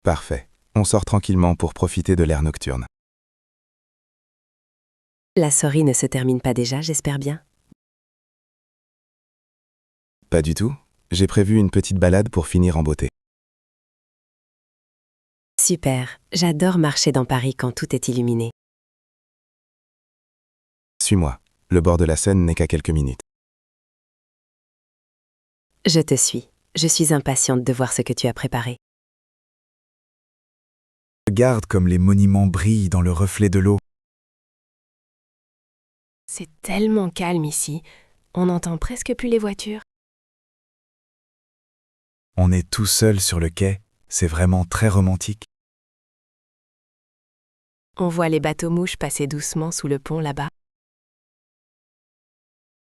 Parfait. On sort tranquillement pour profiter de l'air nocturne. La soirée ne se termine pas déjà, j'espère bien. Pas du tout. J'ai prévu une petite balade pour finir en beauté. Super, j'adore marcher dans Paris quand tout est illuminé. Suis-moi. Le bord de la Seine n'est qu'à quelques minutes. Je te suis. Je suis impatiente de voir ce que tu as préparé. Regarde comme les monuments brillent dans le reflet de l'eau. C'est tellement calme ici. On n'entend presque plus les voitures. On est tout seul sur le quai. C'est vraiment très romantique. On voit les bateaux-mouches passer doucement sous le pont là-bas.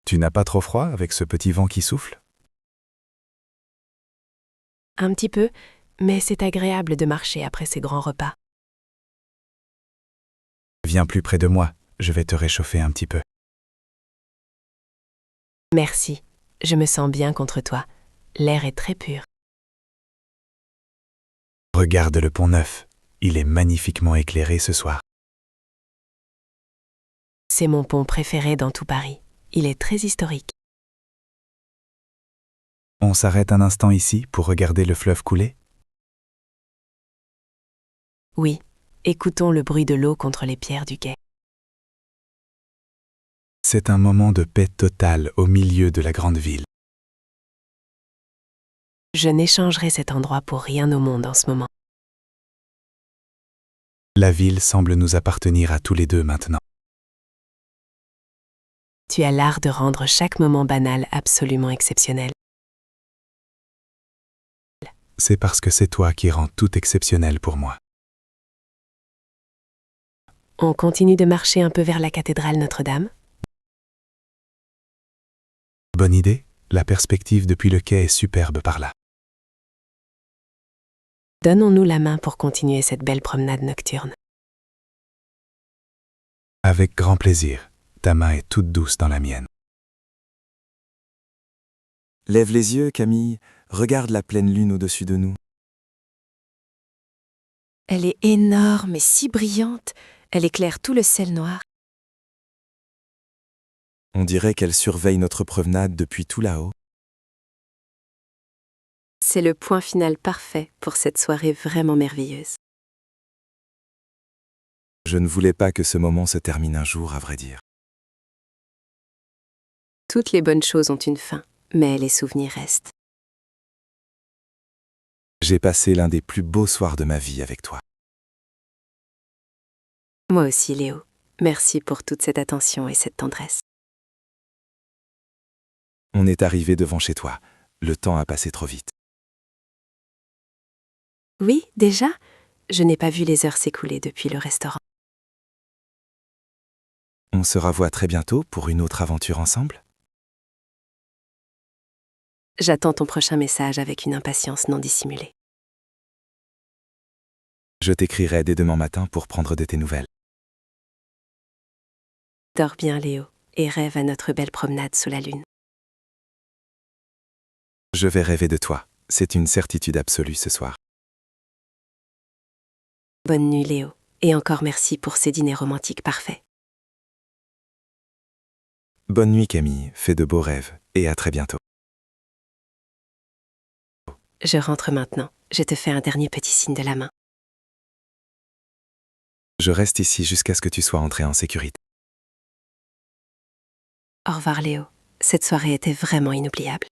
Tu n'as pas trop froid avec ce petit vent qui souffle? Un petit peu, mais c'est agréable de marcher après ces grands repas. Viens plus près de moi, je vais te réchauffer un petit peu. Merci, je me sens bien contre toi. L'air est très pur. Regarde le pont neuf, il est magnifiquement éclairé ce soir. C'est mon pont préféré dans tout Paris. Il est très historique. On s'arrête un instant ici pour regarder le fleuve couler? Oui, écoutons le bruit de l'eau contre les pierres du quai. C'est un moment de paix totale au milieu de la grande ville. Je n'échangerai cet endroit pour rien au monde en ce moment. La ville semble nous appartenir à tous les deux maintenant. Tu as l'art de rendre chaque moment banal absolument exceptionnel. C'est parce que c'est toi qui rends tout exceptionnel pour moi. On continue de marcher un peu vers la cathédrale Notre-Dame? Bonne idée, la perspective depuis le quai est superbe par là. Donnons-nous la main pour continuer cette belle promenade nocturne. Avec grand plaisir, ta main est toute douce dans la mienne. Lève les yeux, Camille, regarde la pleine lune au-dessus de nous. Elle est énorme et si brillante. Elle éclaire tout le ciel noir. On dirait qu'elle surveille notre promenade depuis tout là-haut. C'est le point final parfait pour cette soirée vraiment merveilleuse. Je ne voulais pas que ce moment se termine un jour, à vrai dire. Toutes les bonnes choses ont une fin, mais les souvenirs restent. J'ai passé l'un des plus beaux soirs de ma vie avec toi. Moi aussi, Léo. Merci pour toute cette attention et cette tendresse. On est arrivé devant chez toi. Le temps a passé trop vite. Oui, déjà? Je n'ai pas vu les heures s'écouler depuis le restaurant. On se revoit très bientôt pour une autre aventure ensemble. J'attends ton prochain message avec une impatience non dissimulée. Je t'écrirai dès demain matin pour prendre de tes nouvelles. Dors bien, Léo, et rêve à notre belle promenade sous la lune. Je vais rêver de toi. C'est une certitude absolue ce soir. Bonne nuit, Léo, et encore merci pour ces dîners romantiques parfaits. Bonne nuit, Camille. Fais de beaux rêves, et à très bientôt. Je rentre maintenant. Je te fais un dernier petit signe de la main. Je reste ici jusqu'à ce que tu sois entré en sécurité. Au revoir, Léo. Cette soirée était vraiment inoubliable.